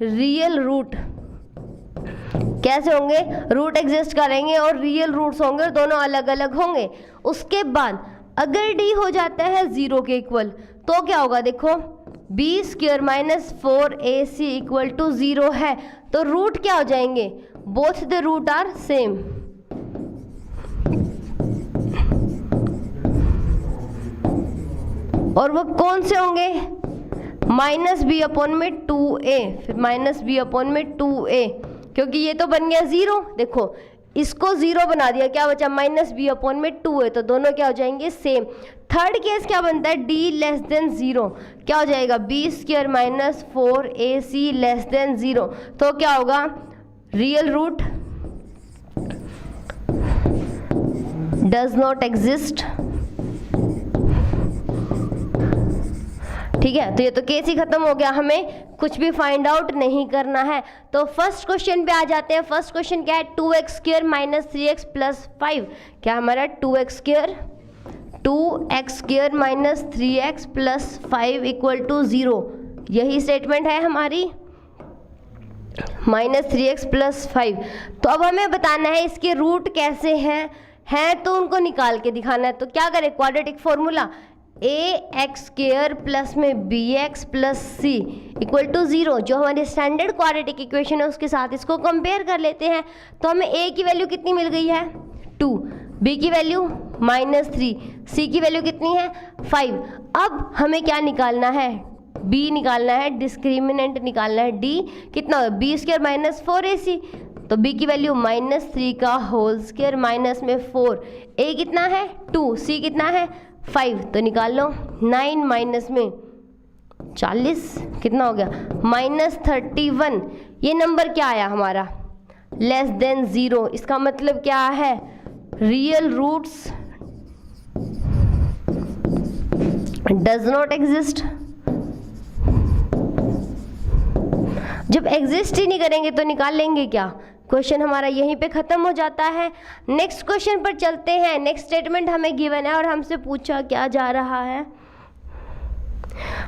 रियल रूट, कैसे होंगे रूट एग्जिस्ट करेंगे और रियल रूट्स होंगे, दोनों अलग अलग होंगे। उसके बाद अगर d हो जाता है 0 के इक्वल तो क्या होगा, देखो B square minus 4ac equal to 0 है, तो रूट क्या हो जाएंगे, both the root are same. और वो कौन से होंगे, माइनस बी अपॉन में 2a, फिर माइनस बी अपॉन में 2a, क्योंकि ये तो बन गया 0, देखो इसको 0 बना दिया, क्या बचा माइनस बी अपॉन में 2a, तो दोनों क्या हो जाएंगे सेम। थर्ड केस क्या बनता है d लेस देन 0, क्या हो जाएगा B square minus 4ac less than 0, तो क्या होगा real root does not exist. ठीक है, तो ये तो केस ही खत्म हो गया, हमें कुछ भी फाइंड आउट नहीं करना है। तो फर्स्ट क्वेश्चन पे आ जाते हैं। फर्स्ट क्वेश्चन क्या है, 2x square minus 3x plus 5, क्या हमारा 2x square minus 3x plus 5 equal to 0, यही स्टेटमेंट है हमारी, माइनस 3x प्लस 5। तो अब हमें बताना है इसके रूट कैसे हैं तो उनको निकाल के दिखाना है। तो क्या करें, quadratic formula ax square plus में bx plus c equal to 0, जो हमारी स्टैंडर्ड क्वाड्रेटिक इक्वेशन है उसके साथ इसको कंपेयर कर लेते हैं। तो हमें a की वैल्यू कितनी मिल गई है 2, b की वैल्यू माइनस 3, c की वैल्यू कितनी है 5। अब हमें क्या निकालना है, b निकालना है, डिस्क्रिमिनेंट निकालना है, d कितना होगा b स्क्वायर माइनस 4ac, तो b की वैल्यू -3 का होल स्क्वायर माइनस में 4, a कितना है 2, c कितना है 5, तो निकाल लो 9 माइनस में 40 कितना हो गया -31। ये नंबर क्या आया हमारा लेस देन 0, इसका मतलब क्या है real roots does not exist. जब एग्जिस्ट ही नहीं करेंगे तो निकाल लेंगे क्या, क्वेश्चन हमारा यहीं पे ख़त्म हो जाता है। नेक्स्ट क्वेश्चन पर चलते हैं। नेक्स्ट स्टेटमेंट हमें गिवन है और हमसे पूछा क्या जा रहा है।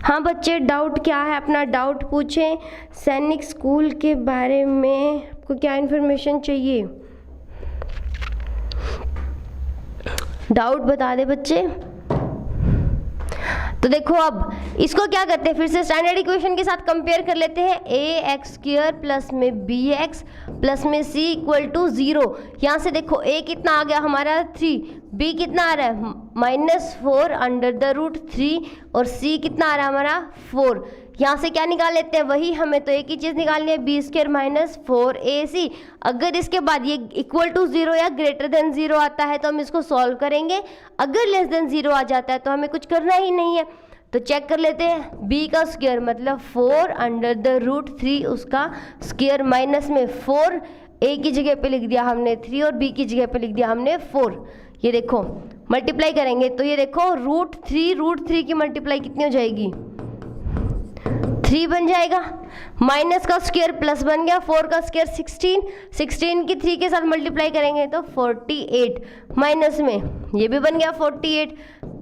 हाँ बच्चे, डाउट क्या है, अपना डाउट पूछें। सैनिक स्कूल के बारे में आपको क्या इन्फॉर्मेशन चाहिए, डाउट बता दे बच्चे। तो देखो अब इसको क्या करते हैं, फिर से स्टैंडर्ड इक्वेशन के साथ कंपेयर कर लेते हैं। ax² प्लस में bx प्लस में c इक्वल टू 0। यहाँ से देखो a कितना आ गया हमारा 3, b कितना आ रहा है -4 अंडर द रूट 3 और c कितना आ रहा है हमारा 4। यहाँ से क्या निकाल लेते हैं, वही हमें तो एक ही चीज़ निकालनी है b² - 4ac। अगर इसके बाद ये इक्वल टू 0 या ग्रेटर देन 0 आता है तो हम इसको सॉल्व करेंगे, अगर लेस देन 0 आ जाता है तो हमें कुछ करना ही नहीं है। तो चेक कर लेते हैं, b का स्क्वायर मतलब 4 अंडर द रूट 3 उसका स्क्वायर माइनस में 4, a की जगह पे लिख दिया हमने 3 और b की जगह पे लिख दिया हमने 4। ये देखो मल्टीप्लाई करेंगे तो ये देखो रूट 3 की मल्टीप्लाई कितनी हो जाएगी 3 बन जाएगा, माइनस का स्क्वायर प्लस बन गया, 4 का स्क्वायर 16 की 3 के साथ मल्टीप्लाई करेंगे तो 48, माइनस में ये भी बन गया 48,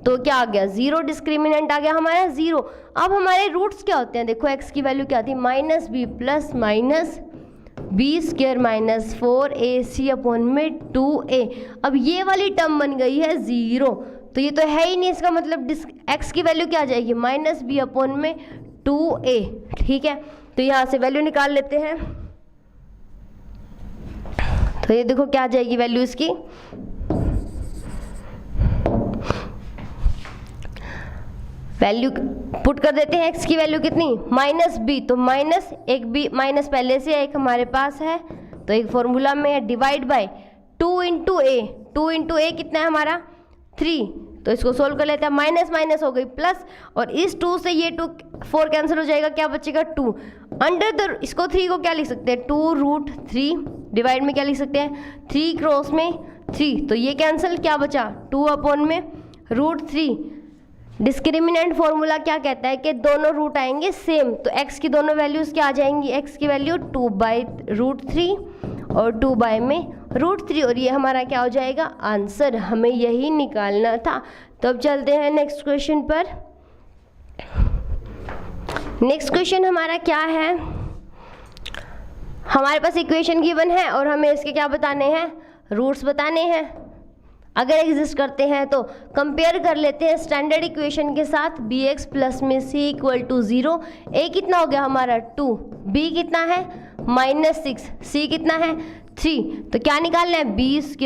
तो क्या आ गया 0, डिस्क्रिमिनेंट आ गया हमारा 0। अब हमारे रूट्स क्या होते हैं, देखो x की वैल्यू क्या थी -b plus minus b² - 4ac upon में 2a। अब ये वाली टर्म बन गई है 0, तो ये तो है ही नहीं, इसका मतलब x की वैल्यू क्या आ जाएगी -b अपॉन में 2a। ठीक है, तो यहाँ से वैल्यू निकाल लेते हैं। तो ये देखो क्या आ जाएगी वैल्यू इसकी, वैल्यू पुट कर देते हैं। x की वैल्यू कितनी -b, तो माइनस एक b माइनस पहले से एक हमारे पास है तो एक फॉर्मूला में है, डिवाइड बाय 2 इंटू a कितना है हमारा 3, तो इसको सोल्व कर लेते हैं। माइनस माइनस हो गई प्लस, और इस 2 से ये 2 4 कैंसिल हो जाएगा, क्या बचेगा 2 अंडर द, इसको 3 को क्या लिख सकते हैं 2 रूट 3, डिवाइड में क्या लिख सकते हैं 3 क्रॉस में 3, तो ये कैंसिल, क्या बचा 2 अपॉन में रूट 3। डिस्क्रिमिनेंट फॉर्मूला क्या कहता है कि दोनों रूट आएंगे सेम, तो x की दोनों वैल्यूज़ क्या आ जाएंगी, x की वैल्यू 2/√3 और 2 में √3, और ये हमारा क्या हो जाएगा आंसर, हमें यही निकालना था। तो अब चलते हैं नेक्स्ट क्वेश्चन पर। नेक्स्ट क्वेश्चन हमारा क्या है, हमारे पास इक्वेशन गिवन है और हमें इसके क्या बताने हैं, रूट्स बताने हैं। अगर एग्जिस्ट करते हैं तो कंपेयर कर लेते हैं स्टैंडर्ड इक्वेशन के साथ, bx प्लस में c इक्वल टू 0, a कितना हो गया हमारा 2, b कितना है -6, c कितना है 3, तो क्या निकालना है b² -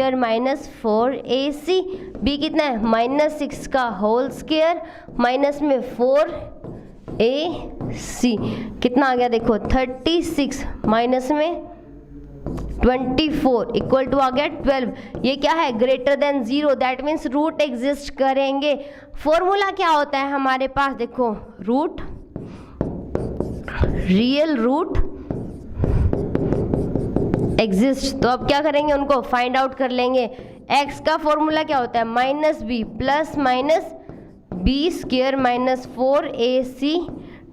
4ac, b कितना है -6 का होल स्क्वायर माइनस में 4ac, कितना आ गया देखो 36 माइनस में 24 इक्वल टू आ गया 12। ये क्या है greater than 0, that means root exist करेंगे। फॉर्मूला क्या होता है हमारे पास, देखो रूट, रियल रूट एग्जिस्ट, तो अब क्या करेंगे उनको फाइंड आउट कर लेंगे। x का फॉर्मूला क्या होता है -b plus minus b² - 4ac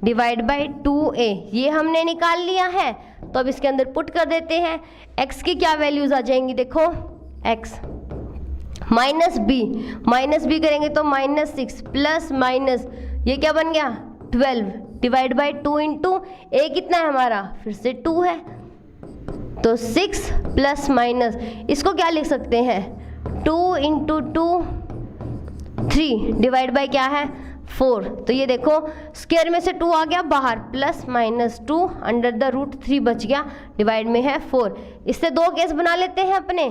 divide by 2a, ये हमने निकाल लिया है। तो अब इसके अंदर पुट कर देते हैं, x की क्या वैल्यूज आ जाएंगी, देखो x -b करेंगे तो -6 प्लस माइनस ये क्या बन गया 12 डिवाइड बाई 2 इंटू a कितना है हमारा फिर से 2 है, तो 6 प्लस माइनस इसको क्या लिख सकते हैं 2 इंटू 2 3 डिवाइड बाई क्या है 4, तो ये देखो स्क्वायर में से 2 आ गया बाहर, plus minus 2 under the root 3 बच गया, डिवाइड में है 4। इससे 2 केस बना लेते हैं अपने,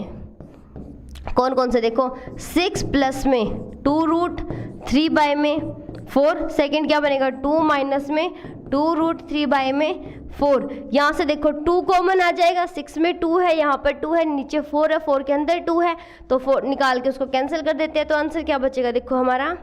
कौन कौन से देखो 6 प्लस में 2 रूट 3 बाय में 4, सेकंड क्या बनेगा 2 माइनस में 2√3 में 4, यहाँ से देखो 2 कॉमन आ जाएगा, 6 में 2 है, यहाँ पर 2 है, नीचे 4 है, 4 के अंदर 2 है, तो 4 निकाल के उसको कैंसिल कर देते हैं, तो आंसर क्या बचेगा देखो हमारा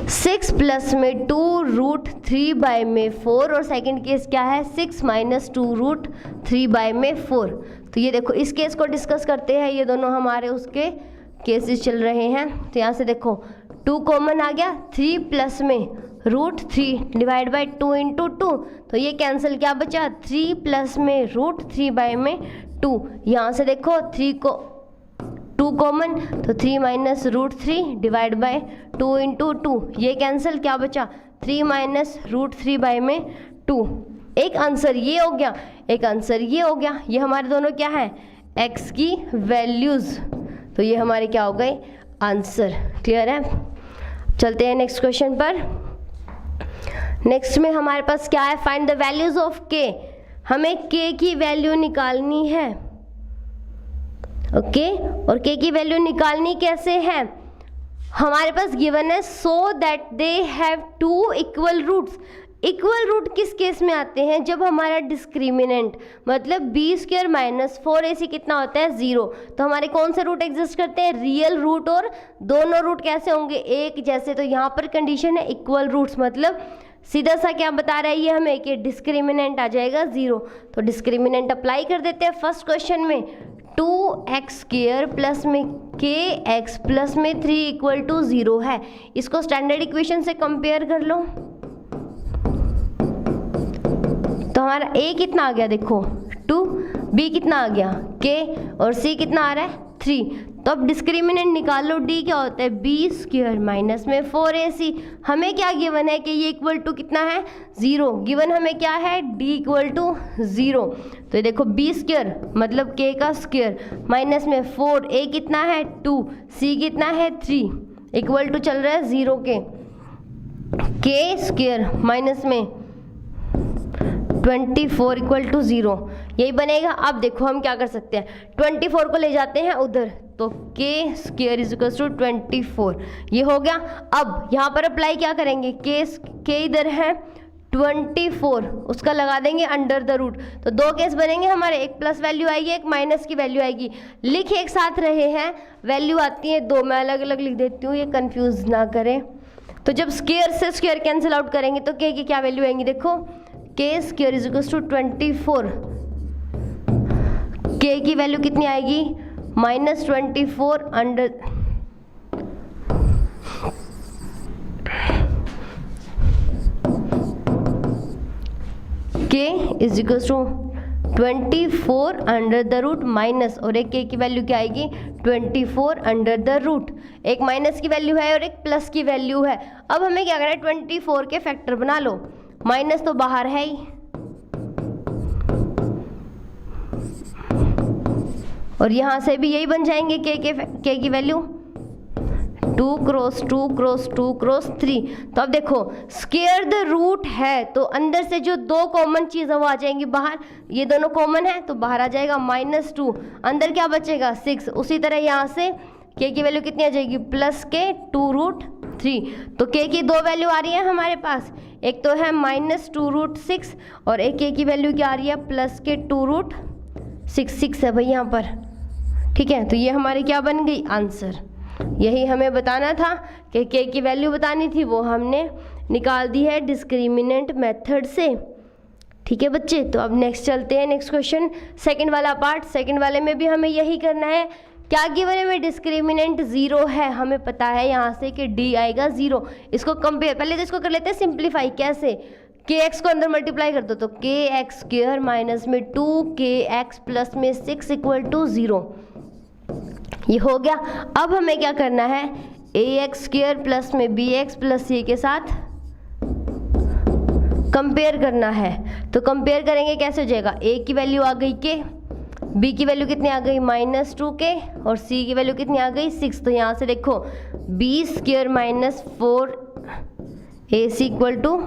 6 प्लस में 2√3 में 4, और सेकंड केस क्या है 6 माइनस 2√3 में 4। तो ये देखो इस केस को डिस्कस करते हैं, ये दोनों हमारे उसके केसेस चल रहे हैं। तो यहाँ से देखो 2 कॉमन आ गया, 3 प्लस में √3 डिवाइड बाई 2 इंटू 2, तो ये कैंसिल क्या बचा 3 प्लस में √3 में 2, यहाँ से देखो 3 को 2 कॉमन, तो 3 माइनस √3 डिवाइड बाई 2 इंटू 2, ये कैंसिल क्या बचा 3 माइनस √3 में 2। एक आंसर ये हो गया, एक आंसर ये हो गया, ये हमारे दोनों क्या है x की वैल्यूज़, तो ये हमारे क्या हो गए आंसर। क्लियर है, चलते हैं नेक्स्ट क्वेश्चन पर। नेक्स्ट में हमारे पास क्या है, find the values of k, हमें k की वैल्यू निकालनी है। ओके, और k की वैल्यू निकालनी कैसे है, हमारे पास गिवन है so that they have 2 equal roots. Equal root किस केस में आते हैं, जब हमारा डिस्क्रिमिनेंट मतलब b² माइनस 4ac कितना होता है 0, तो हमारे कौन से रूट एग्जिस्ट करते हैं रियल रूट, और दोनों रूट कैसे होंगे एक जैसे। तो यहाँ पर कंडीशन है इक्वल रूट्स, मतलब सीधा सा क्या बता रहा है ये हमें कि डिस्क्रिमिनेंट आ जाएगा 0, तो डिस्क्रिमिनेंट अप्लाई कर देते हैं। फर्स्ट क्वेश्चन में 2x² प्लस में kx प्लस में 3 इक्वल टू 0 है, इसको स्टैंडर्ड इक्वेशन से कंपेयर कर लो, तो हमारा a कितना आ गया देखो 2, b कितना आ गया k, और c कितना आ रहा है 3। तो अब डिस्क्रिमिनेंट निकाल लो, d क्या होता है b² माइनस में 4ac, हमें क्या गिवन है कि ये इक्वल टू कितना है 0, गिवन हमें क्या है d इक्वल टू 0। तो ये देखो b² मतलब k का स्क्वायर माइनस में 4, a कितना है 2, c कितना है 3, इक्वल टू चल रहा है 0 के, k² माइनस में 24 इक्वल टू 0, यही बनेगा। अब देखो हम क्या कर सकते हैं, 24 को ले जाते हैं उधर, तो k² इज इक्वल टू 24, ये हो गया। अब यहाँ पर अप्लाई क्या करेंगे, k इधर है 24, उसका लगा देंगे अंडर द रूट, तो 2 केस बनेंगे हमारे, एक प्लस वैल्यू आएगी एक माइनस की वैल्यू आएगी, लिख एक साथ रहे हैं, वैल्यू आती है 2, मैं अलग अलग लिख देती हूँ, ये कंफ्यूज ना करें। तो जब स्क्वायर से स्क्वायर कैंसिल आउट करेंगे तो k की क्या वैल्यू आएंगी देखो, k² is equal to 24, k की वैल्यू कितनी आएगी -24 under k is equal to 24 under the root minus, और एक k की वैल्यू क्या आएगी 24 अंडर द रूट, एक माइनस की वैल्यू है और एक प्लस की वैल्यू है। अब हमें क्या करना है 24 के फैक्टर बना लो, माइनस तो बाहर है ही, और यहाँ से भी यही बन जाएंगे k की वैल्यू 2 क्रॉस 2 क्रॉस 2 क्रॉस 3। तो अब देखो स्क्वायर द रूट है, तो अंदर से जो 2 कॉमन चीज़ है वो आ जाएंगी बाहर, ये दोनों कॉमन है तो बाहर आ जाएगा -2, अंदर क्या बचेगा 6। उसी तरह यहाँ से k की वैल्यू कितनी आ जाएगी +k 2√3, तो k की 2 वैल्यू आ रही है हमारे पास, एक तो है -2√6 और एक k की वैल्यू क्या आ रही है +k 2√6 है भाई यहाँ पर, ठीक है। तो ये हमारी क्या बन गई आंसर, यही हमें बताना था कि k की वैल्यू बतानी थी, वो हमने निकाल दी है डिस्क्रिमिनेंट मेथड से, ठीक है बच्चे। तो अब नेक्स्ट चलते हैं, नेक्स्ट क्वेश्चन सेकंड वाला पार्ट। सेकंड वाले में भी हमें यही करना है, क्या गिवन है, डिस्क्रिमिनेंट 0 है, हमें पता है यहाँ से कि d आएगा 0। इसको कंपेयर, पहले तो इसको कर लेते हैं सिंप्लीफाई, कैसे kx को अंदर मल्टीप्लाई कर दो, तो kx² माइनस में 2kx प्लस में 6 इक्वल टू 0, ये हो गया। अब हमें क्या करना है, ax² प्लस में bx प्लस c के साथ कंपेयर करना है, तो कंपेयर करेंगे कैसे हो जाएगा, a की वैल्यू आ गई k, b की वैल्यू कितनी आ गई -2k, और c की वैल्यू कितनी आ गई 6। तो यहाँ से देखो b² minus 4ac equal to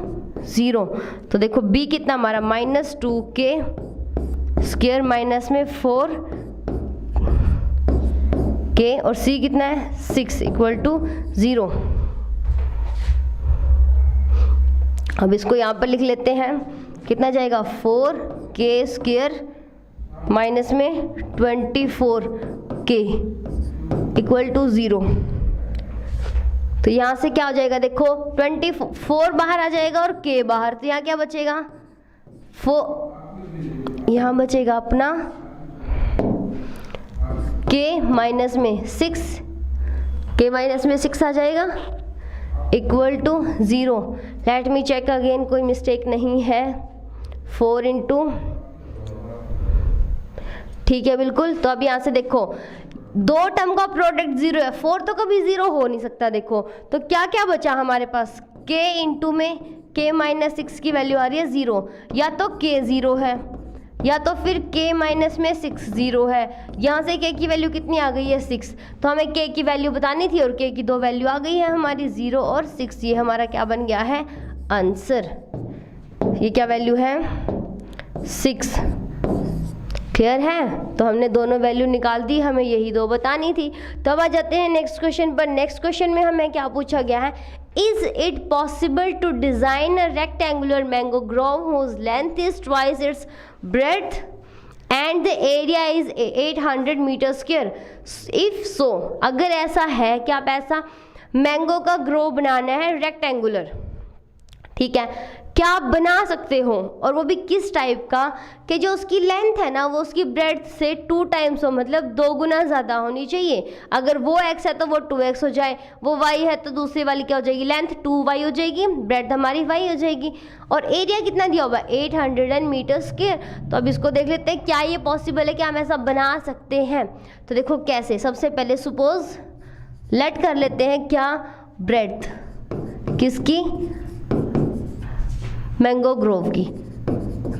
0, तो देखो b कितना हमारा -2k स्क्वायर माइनस में 4k, और c कितना है 6 इक्वल टू 0। अब इसको यहाँ पर लिख लेते हैं, कितना जाएगा 4k² माइनस में 24k इक्वल टू 0। तो यहाँ से क्या हो जाएगा, देखो 24 बाहर आ जाएगा और k बाहर, तो यहाँ क्या बचेगा 4, यहाँ बचेगा अपना k माइनस में 6, k माइनस में 6 आ जाएगा equal to 0। Let me check again, कोई मिस्टेक नहीं है, 4 इंटू, ठीक है बिल्कुल। तो अब यहाँ से देखो दो टर्म का प्रोडक्ट 0 है, 4 तो कभी 0 हो नहीं सकता। देखो तो क्या क्या बचा हमारे पास, k इंटू में k माइनस 6 की वैल्यू आ रही है 0, या तो k 0 है या तो फिर k माइनस में 6 0 है। यहाँ से k की वैल्यू कितनी आ गई है 6, तो हमें k की वैल्यू बतानी थी और k की दो वैल्यू आ गई है हमारी 0 और 6। ये हमारा क्या बन गया है आंसर, ये क्या वैल्यू है 6। क्लियर है, तो हमने दोनों वैल्यू निकाल दी, हमें यही दो बतानी थी। तो अब आ जाते हैं नेक्स्ट क्वेश्चन पर। नेक्स्ट क्वेश्चन में हमें क्या पूछा गया है, is it possible to design a rectangular mango grove whose length is twice its breadth and the area is 800 metre square. If so, अगर ऐसा है कि आप ऐसा मैंगो का ग्रोव बनाना है रेक्टेंगुलर, ठीक है, क्या आप बना सकते हो, और वो भी किस टाइप का कि जो उसकी लेंथ है ना वो उसकी ब्रेड्थ से 2 टाइम्स हो, मतलब 2 गुना ज़्यादा होनी चाहिए। अगर वो x है तो वो 2x हो जाए, वो y है तो दूसरी वाली क्या हो जाएगी, लेंथ 2y हो जाएगी, ब्रेड्थ हमारी y हो जाएगी, और एरिया कितना दिया होगा 800 मीटर स्क्वायर। तो अब इसको देख लेते हैं क्या ये पॉसिबल है कि हम ऐसा बना सकते हैं। तो देखो कैसे, सबसे पहले सपोज लेट कर लेते हैं क्या ब्रेड्थ किसकी, मैंगो ग्रोव की।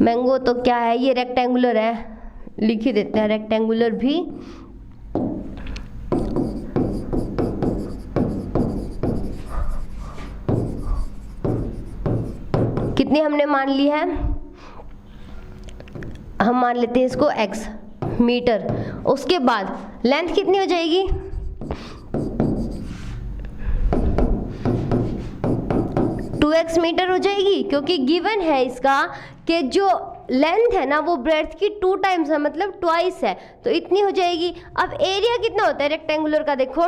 मैंगो तो क्या है, ये रेक्टेंगुलर है, लिख ही देते हैं रेक्टेंगुलर भी। कितनी हमने मान ली है, हम मान लेते हैं इसको x मीटर। उसके बाद लेंथ कितनी हो जाएगी 2x मीटर हो जाएगी, क्योंकि गिवन है इसका कि जो लेंथ है ना वो ब्रेड्थ की 2 टाइम्स है, मतलब ट्वाइस है, तो इतनी हो जाएगी। अब एरिया कितना होता है रेक्टेंगुलर का, देखो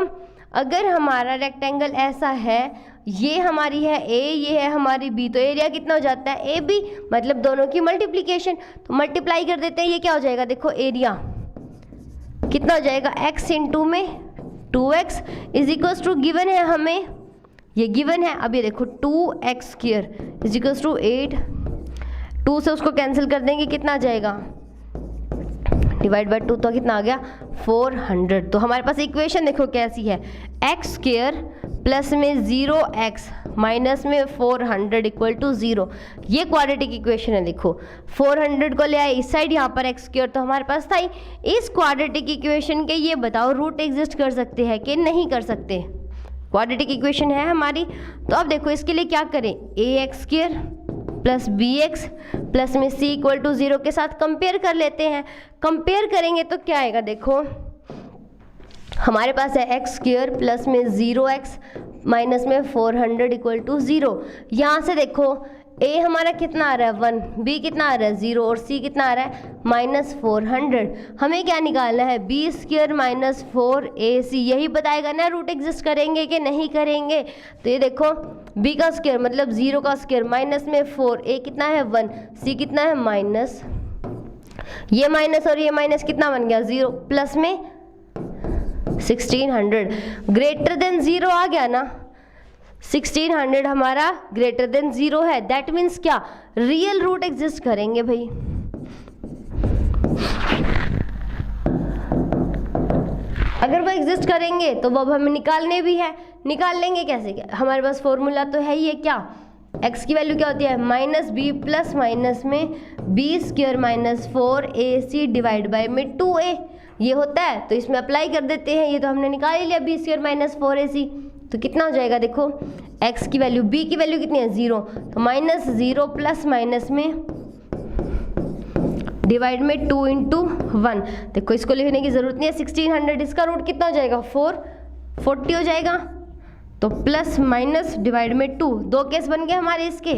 अगर हमारा रेक्टेंगल ऐसा है, ये हमारी है a, ये है हमारी b, तो एरिया कितना हो जाता है ab, मतलब दोनों की मल्टीप्लिकेशन। तो मल्टीप्लाई कर देते हैं, ये क्या हो जाएगा, देखो एरिया कितना हो जाएगा x इंटू में 2x is equals to, given है हमें, ये गिवन है। अब ये देखो 2x² इज इक्वल्स टू 8, 2 से उसको कैंसिल कर देंगे, कितना आ जाएगा डिवाइड बाय 2, तो कितना आ गया 400। तो हमारे पास इक्वेशन देखो कैसी है, x² प्लस में 0x माइनस में 400 इक्वल टू 0। ये क्वाड्रेटिक इक्वेशन है। देखो 400 को ले आए इस साइड, यहाँ पर x² तो हमारे पास था ही। इस क्वाड्रेटिक इक्वेशन के ये बताओ रूट एग्जिस्ट कर सकते हैं कि नहीं कर सकते, क्वाड्रेटिक इक्वेशन है हमारी। तो अब देखो इसके लिए क्या करें, ax² प्लस bx प्लस में c इक्वल टू 0 के साथ कंपेयर कर लेते हैं। कंपेयर करेंगे तो क्या आएगा, देखो हमारे पास है x² प्लस में 0x माइनस में 400 इक्वल टू 0। यहाँ से देखो a हमारा कितना आ रहा है 1, b कितना आ रहा है 0 और c कितना आ रहा है माइनस 400। हमें क्या निकालना है b² माइनस 4ac, यही बताएगा ना रूट एग्जिस्ट करेंगे कि नहीं करेंगे। तो ये देखो b का स्क्वायर मतलब 0 का स्क्वायर माइनस में 4, a कितना है 1, c कितना है माइनस, ये माइनस और ये माइनस कितना बन गया 0, प्लस में 1600 ग्रेटर देन 0 आ गया ना, 1600 हमारा ग्रेटर देन 0 है। दैट मीन्स क्या, रियल रूट एग्जिस्ट करेंगे भाई। अगर वो एग्जिस्ट करेंगे तो वो हमें निकालने भी है, निकाल लेंगे कैसे, क्या हमारे पास फॉर्मूला तो है ही है, क्या x की वैल्यू क्या होती है माइनस बी प्लस माइनस में b² minus 4ac divide by में 2a, ये होता है। तो इसमें अप्लाई कर देते हैं, ये तो हमने निकाल ही लिया b² माइनस 4ac, तो कितना हो जाएगा देखो x की वैल्यू, b की वैल्यू कितनी है 0, तो माइनस 0 प्लस माइनस में डिवाइड में 2 इंटू 1। देखो इसको लिखने की जरूरत नहीं है, 1600 इसका रूट कितना हो जाएगा 440 हो जाएगा, तो प्लस माइनस डिवाइड में 2, 2 केस बन गए हमारे इसके।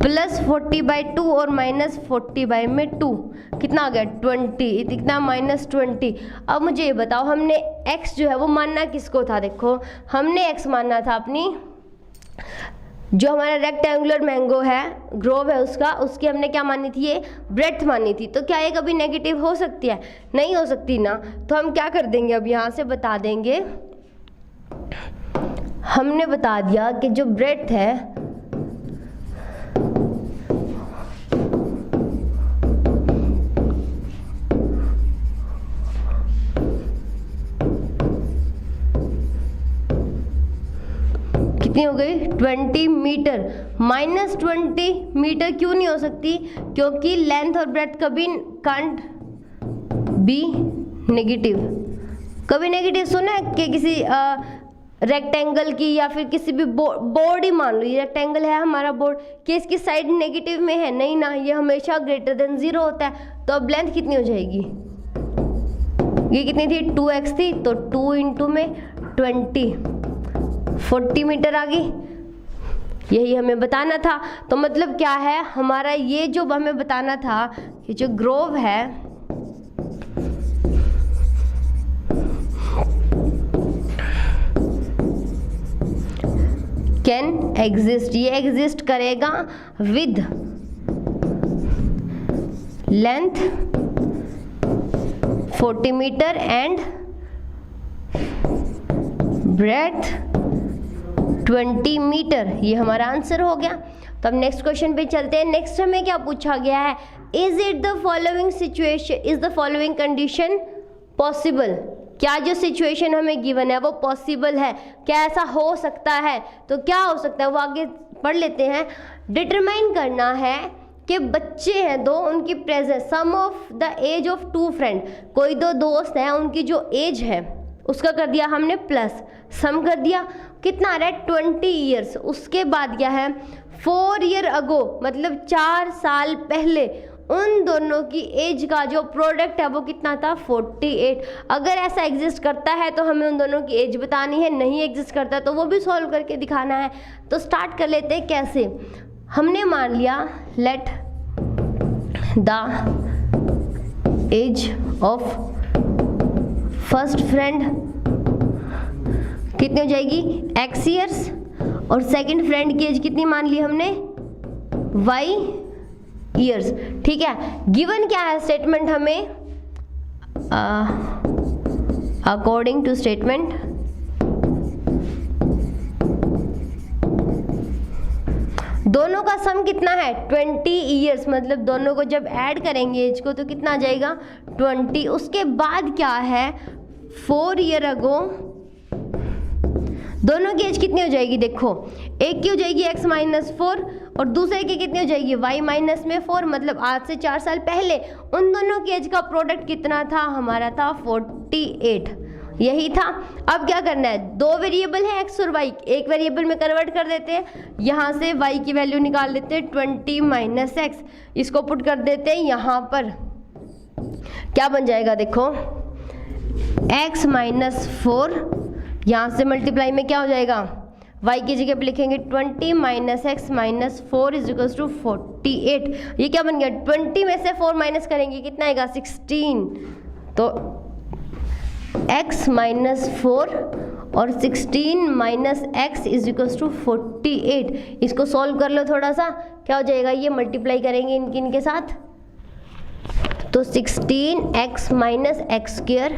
+40/2 और -40 में 2 कितना आ गया 20, इतना -20। अब मुझे ये बताओ हमने x जो है वो मानना किसको था। देखो हमने x मानना था अपनी जो हमारा रेक्टेंगुलर मैंगो है ग्रोव है उसकी हमने क्या मानी थी, ये ब्रेड्थ मानी थी। तो क्या ये कभी नेगेटिव हो सकती है, नहीं हो सकती ना। तो हम क्या कर देंगे, अब यहाँ से बता देंगे, हमने बता दिया कि जो ब्रेड्थ है कितनी हो गई 20 मीटर। -20 मीटर क्यों नहीं हो सकती, क्योंकि लेंथ और ब्रेड्थ कभी कांट बी नेगेटिव। कभी नेगेटिव सुना है कि किसी रेक्टेंगल की या फिर किसी भी बोर्ड ही मान लो, ये रेक्टेंगल है हमारा बोर्ड, कि इसकी साइड नेगेटिव में है, नहीं ना, ये हमेशा >0 होता है। तो अब लेंथ कितनी हो जाएगी, ये कितनी थी 2x थी, तो 2 × में 20 40 मीटर आ गई। यही हमें बताना था। तो मतलब क्या है हमारा ये जो हमें बताना था, ये जो ग्रोव है कैन एग्जिस्ट, ये एग्जिस्ट करेगा with length 40 metre and breadth 20 metre. ये हमारा आंसर हो गया। तो अब नेक्स्ट क्वेश्चन पे चलते हैं। नेक्स्ट हमें क्या पूछा गया है, is it the following situation, is the following condition possible. क्या जो सिचुएशन हमें गिवन है वो पॉसिबल है, क्या ऐसा हो सकता है। तो क्या हो सकता है वो आगे पढ़ लेते हैं। डिटरमाइन करना है कि बच्चे हैं दो, उनकी presence, sum of the age of 2 friend, कोई दो दोस्त हैं उनकी जो एज है उसका कर दिया हमने प्लस, सम कर दिया, कितना आ रहा है 20 ईयर्स। उसके बाद क्या है 4 ईयर अगो, मतलब 4 साल पहले उन दोनों की एज का जो प्रोडक्ट है वो कितना था 48। अगर ऐसा एग्जिस्ट करता है तो हमें उन दोनों की एज बतानी है, नहीं एग्जिस्ट करता तो वो भी सॉल्व करके दिखाना है। तो स्टार्ट कर लेते हैं कैसे। हमने मान लिया let the age of first friend कितनी हो जाएगी x ईयर्स, और सेकंड फ्रेंड की एज कितनी मान ली हमने y ईयर्स। ठीक है, गिवन क्या है स्टेटमेंट हमें, अकॉर्डिंग टू स्टेटमेंट दोनों का सम कितना है 20 ईयर्स, मतलब दोनों को जब ऐड करेंगे एज को तो कितना आ जाएगा 20। उसके बाद क्या है 4 ईयर अगो दोनों की एज कितनी हो जाएगी, देखो एक की हो जाएगी x-4 और दूसरे की कितनी हो जाएगी y-4, मतलब आज से 4 साल पहले उन दोनों की एज का प्रोडक्ट कितना था, हमारा था 48। यही था। अब क्या करना है, दो वेरिएबल है x और y, एक वेरिएबल में कन्वर्ट कर देते हैं, यहाँ से y की वैल्यू निकाल लेते हैं 20 - x, इसको पुट कर देते हैं यहाँ पर, क्या बन जाएगा देखो x-4, यहाँ से मल्टीप्लाई में क्या हो जाएगा y की जगह पे लिखेंगे 20 - x-4 = 48। ये क्या बन गया 20 में से 4 माइनस करेंगे कितना आएगा 16, तो x-4 और 16 - x = 48। इसको सॉल्व कर लो थोड़ा सा, क्या हो जाएगा, ये मल्टीप्लाई करेंगे इनके साथ, तो 16x - x²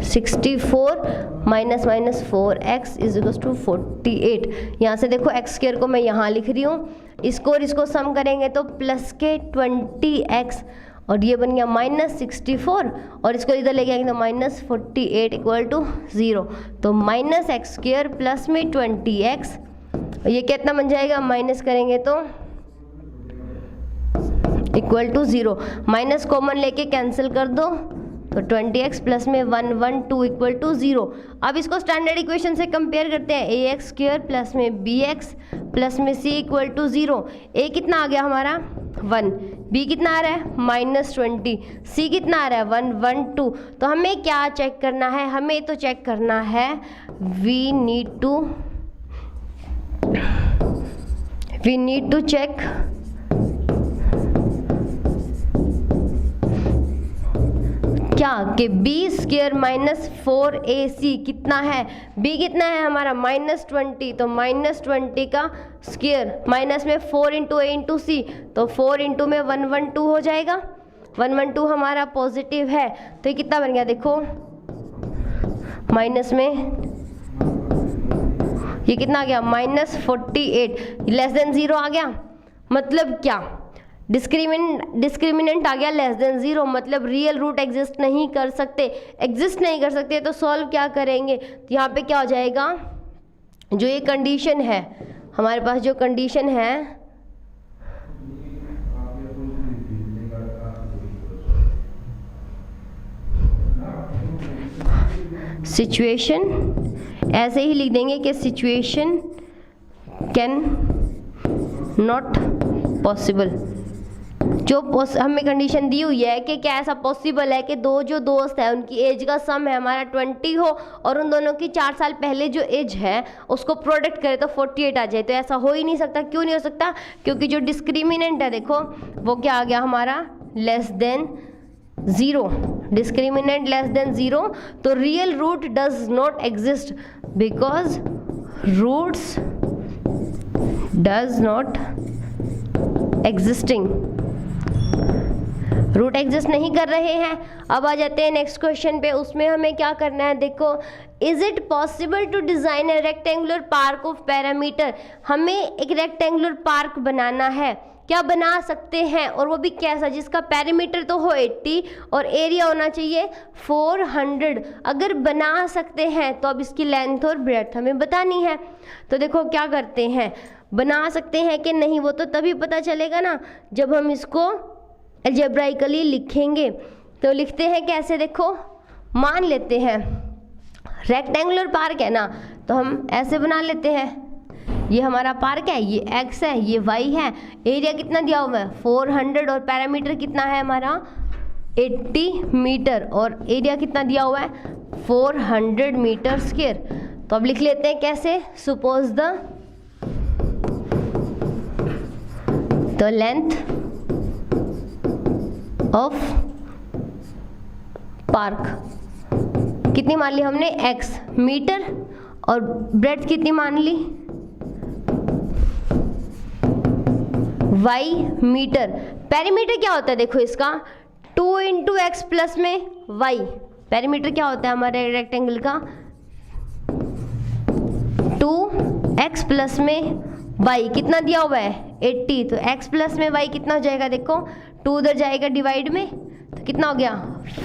64 - 4x = 48। यहाँ से देखो x² को मैं यहाँ लिख रही हूँ, इसको और इसको सम करेंगे तो प्लस के 20x और ये बन गया -64 और इसको इधर लेके आएंगे तो -48 = 0। तो -x² प्लस में 20x, ये कितना बन जाएगा, माइनस करेंगे तो = 0, माइनस कॉमन लेके कैंसिल कर दो तो 20x प्लस में 112 = 0। अब इसको स्टैंडर्ड इक्वेशन से कंपेयर करते हैं, ax² प्लस में bx प्लस में c = 0। a कितना आ गया हमारा 1, b कितना आ रहा है -20, c कितना आ रहा है 112। तो हमें क्या चेक करना है, हमें तो चेक करना है we need to we need to check क्या कि बी स्क्वायर माइनस 4ac कितना है, b कितना है हमारा -20, तो -20 का स्क्वायर माइनस में 4 इंटू ए इंटू सी, तो 4 इंटू में 112 हो जाएगा। 112 हमारा पॉजिटिव है, तो ये कितना बन गया देखो, माइनस में ये कितना आ गया -48, लेस देन 0 आ गया। मतलब क्या, डिस्क्रिमिनेंट आ गया लेस देन 0, मतलब रियल रूट एग्जिस्ट नहीं कर सकते, तो सॉल्व क्या करेंगे, तो यहाँ पे क्या हो जाएगा, जो ये कंडीशन है हमारे पास, जो कंडीशन है सिचुएशन, ऐसे ही लिख देंगे कि सिचुएशन कैन नॉट पॉसिबल। जो हमें कंडीशन दी हुई है कि क्या ऐसा पॉसिबल है कि जो दोस्त है उनकी एज का सम है हमारा 20 हो और उन दोनों की 4 साल पहले जो एज है उसको प्रोडक्ट करे तो 48 आ जाए, तो ऐसा हो ही नहीं सकता। क्यों नहीं हो सकता, क्योंकि जो डिस्क्रिमिनेंट है देखो वो क्या आ गया हमारा, less than 0, discriminant less than 0, तो real root does not exist because roots does not existing, root exist नहीं कर रहे हैं। अब आ जाते हैं नेक्स्ट क्वेश्चन पे, उसमें हमें क्या करना है देखो, is it possible to design a rectangular park of parameter, हमें एक रेक्टेंगुलर पार्क बनाना है, क्या बना सकते हैं, और वो भी कैसा, जिसका पैरामीटर तो हो 80 और एरिया होना चाहिए 400। अगर बना सकते हैं तो अब इसकी लेंथ और ब्रेड्थ हमें बतानी है। तो देखो क्या करते हैं, बना सकते हैं कि नहीं वो तो तभी पता चलेगा ना जब हम इसको अलजेब्राइकली लिखेंगे। तो लिखते हैं कैसे, देखो मान लेते हैं रेक्टेंगुलर पार्क है ना, तो हम ऐसे बना लेते हैं, ये हमारा पार्क है, ये x है, ये y है, एरिया कितना दिया हुआ है 400 और पैरामीटर कितना है हमारा 80 मीटर और एरिया कितना दिया हुआ है 400 मीटर स्क्वायर। तो अब लिख लेते हैं कैसे, suppose the length of park कितनी मान ली हमने x मीटर और ब्रेड्थ कितनी मान ली y मीटर। पेरीमीटर क्या होता है देखो इसका 2 इंटू एक्स प्लस में y, पेरीमीटर क्या होता है हमारे रेक्टेंगल का 2x प्लस में y, कितना दिया हुआ है 80, तो x प्लस में y कितना हो जाएगा देखो 2 उधर जाएगा डिवाइड में, तो कितना हो गया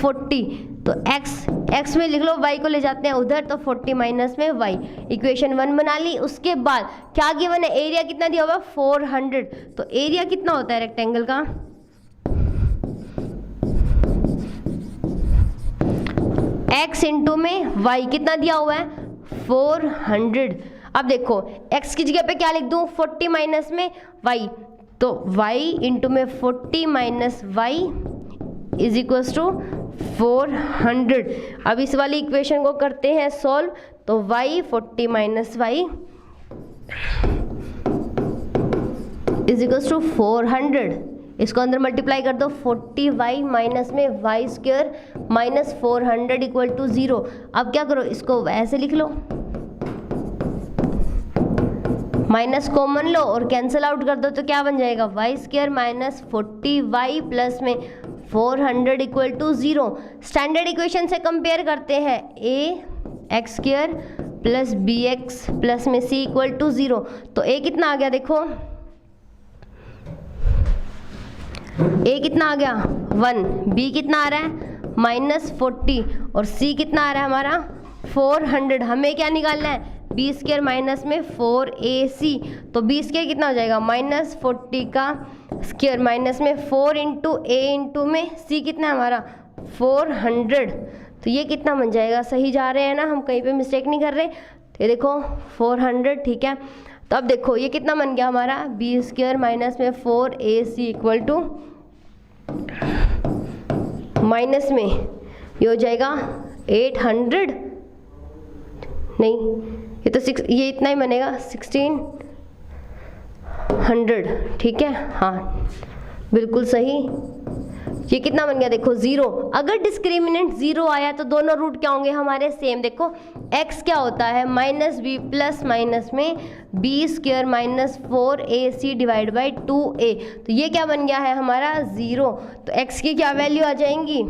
40, तो x में लिख लो, y को ले जाते हैं उधर, तो 40 माइनस में y, इक्वेशन 1 बना ली। उसके बाद क्या गिवन है, एरिया कितना दिया हुआ 400, तो एरिया कितना होता है रेक्टेंगल का x इंटू में y कितना दिया हुआ है 400। अब देखो x की जगह पे क्या लिख दूं 40 माइनस में y, तो y इंटू में 40 minus y is equals to 400। अब इस वाली इक्वेशन को करते हैं सॉल्व, तो y 40 minus y is equals to 400, इसको अंदर मल्टीप्लाई कर दो 40y माइनस में y square minus 400 equal to 0। अब क्या करो, इसको ऐसे लिख लो, माइनस कॉमन लो और कैंसिल आउट कर दो, तो क्या बन जाएगा y square minus 40y plus में 400 इक्वल टू 0। स्टैंडर्ड इक्वेशन से कंपेयर करते हैं, a x square plus B X plus में c इक्वल टू 0, तो a कितना आ गया देखो, a कितना आ गया 1, b कितना आ रहा है माइनस 40 और c कितना आ रहा है हमारा 400। हमें क्या निकालना है बी स्क्वायर माइनस में 4ac, तो बी स्क्वायर कितना हो जाएगा माइनस 40 का स्क्वायर माइनस में 4 इंटू ए इंटू में c कितना है हमारा 400, तो ये कितना बन जाएगा, सही जा रहे हैं ना हम, कहीं पे मिस्टेक नहीं कर रहे। तो ये देखो 400, ठीक है। तो अब देखो ये कितना बन गया हमारा बी स्क्वायर माइनस में 4ac इक्वल टू माइनस में ये हो जाएगा 800, नहीं ये तो 6, ये इतना ही बनेगा 16 100, ठीक है, हाँ बिल्कुल सही। ये कितना बन गया देखो 0। अगर डिस्क्रिमिनेंट 0 आया तो दोनों रूट क्या होंगे हमारे सेम। देखो x क्या होता है माइनस बी प्लस माइनस में B square minus 4ac divide by 2a, तो ये क्या बन गया है हमारा 0। तो x की क्या वैल्यू आ जाएंगी,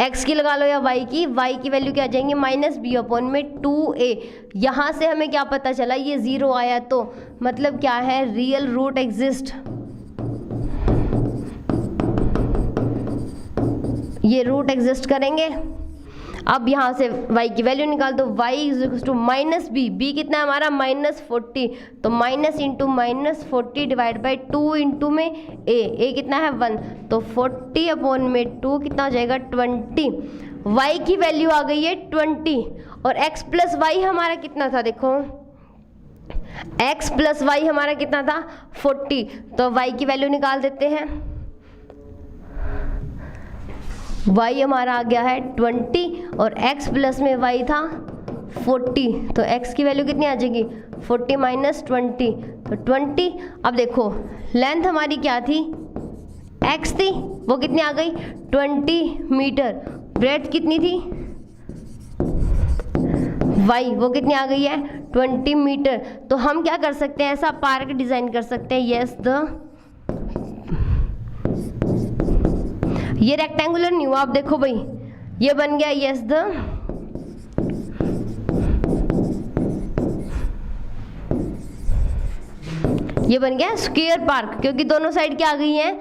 x की लगा लो या y की वैल्यू क्या आ जाएंगी माइनस बी अपॉन में 2a। यहाँ से हमें क्या पता चला, ये 0 आया तो मतलब क्या है, रियल रूट एग्जिस्ट। ये रूट एग्जिस्ट करेंगे। अब यहाँ से y की वैल्यू निकाल दो, y is to minus B कितना है हमारा -40, तो minus into -40 divide by 2 into में a कितना है 1, तो 40 अपॉन में 2 कितना हो जाएगा 20। y की वैल्यू आ गई है 20 और x प्लस वाई हमारा कितना था, देखो x प्लस वाई हमारा कितना था 40, तो y की वैल्यू निकाल देते हैं। y हमारा आ गया है 20 और x प्लस में y था 40, तो x की वैल्यू कितनी आ जाएगी 40 माइनस 20, तो 20। अब देखो लेंथ हमारी क्या थी, x थी, वो कितनी आ गई 20 मीटर। ब्रेड्थ कितनी थी y, वो कितनी आ गई है 20 मीटर। तो हम क्या कर सकते हैं, ऐसा पार्क डिज़ाइन कर सकते हैं। यस द, ये रेक्टेंगुलर नहीं हुआ, आप देखो भाई ये बन गया यस द, ये बन गया स्क्वायर पार्क, क्योंकि दोनों साइड क्या आ गई हैं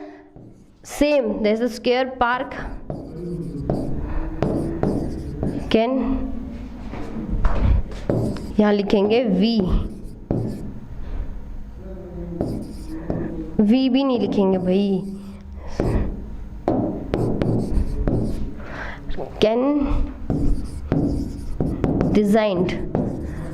same. This is square park can, यहां लिखेंगे वी भी नहीं लिखेंगे भाई, कैन डिजाइंड।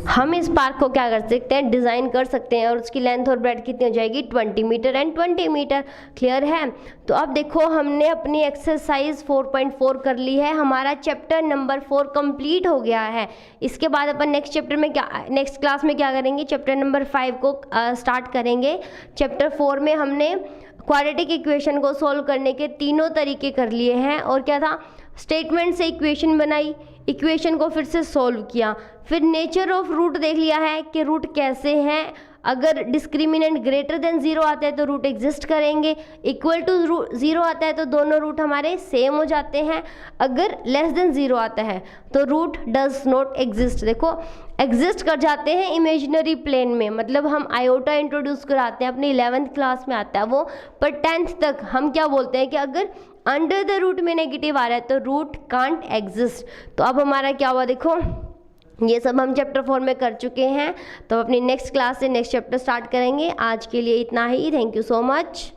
हम इस पार्क को क्या कर सकते हैं, डिज़ाइन कर सकते हैं, और उसकी लेंथ और ब्रेड कितनी हो जाएगी 20 मीटर एंड 20 मीटर। क्लियर है। तो अब देखो हमने अपनी एक्सरसाइज 4.4 कर ली है, हमारा चैप्टर नंबर 4 कंप्लीट हो गया है। इसके बाद अपन नेक्स्ट चैप्टर में क्या, नेक्स्ट क्लास में क्या करेंगे, चैप्टर नंबर 5 को स्टार्ट करेंगे। चैप्टर 4 में हमने क्वाड्रेटिक इक्वेशन को सोल्व करने के तीनों तरीके कर लिए हैं, और क्या था, स्टेटमेंट से इक्वेशन बनाई, इक्वेशन को फिर से सोल्व किया, फिर नेचर ऑफ रूट देख लिया है कि रूट कैसे हैं। अगर डिस्क्रिमिनेंट ग्रेटर देन 0 आता है तो रूट एग्जिस्ट करेंगे, इक्वल टू 0 आता है तो दोनों रूट हमारे सेम हो जाते हैं, अगर लेस देन 0 आता है तो रूट डज नॉट एग्जिस्ट। देखो एग्जिस्ट कर जाते हैं इमेजिनरी प्लेन में, मतलब हम आयोटा इंट्रोड्यूस कराते हैं, अपनी 11th क्लास में आता है वो, पर 10th तक हम क्या बोलते हैं कि अगर अंडर द रूट में नेगेटिव आ रहा है तो रूट कांट एग्जिस्ट। तो अब हमारा क्या हुआ, देखो ये सब हम चैप्टर 4 में कर चुके हैं, तो अपनी नेक्स्ट क्लास से नेक्स्ट चैप्टर स्टार्ट करेंगे। आज के लिए इतना ही, थैंक यू सो मच।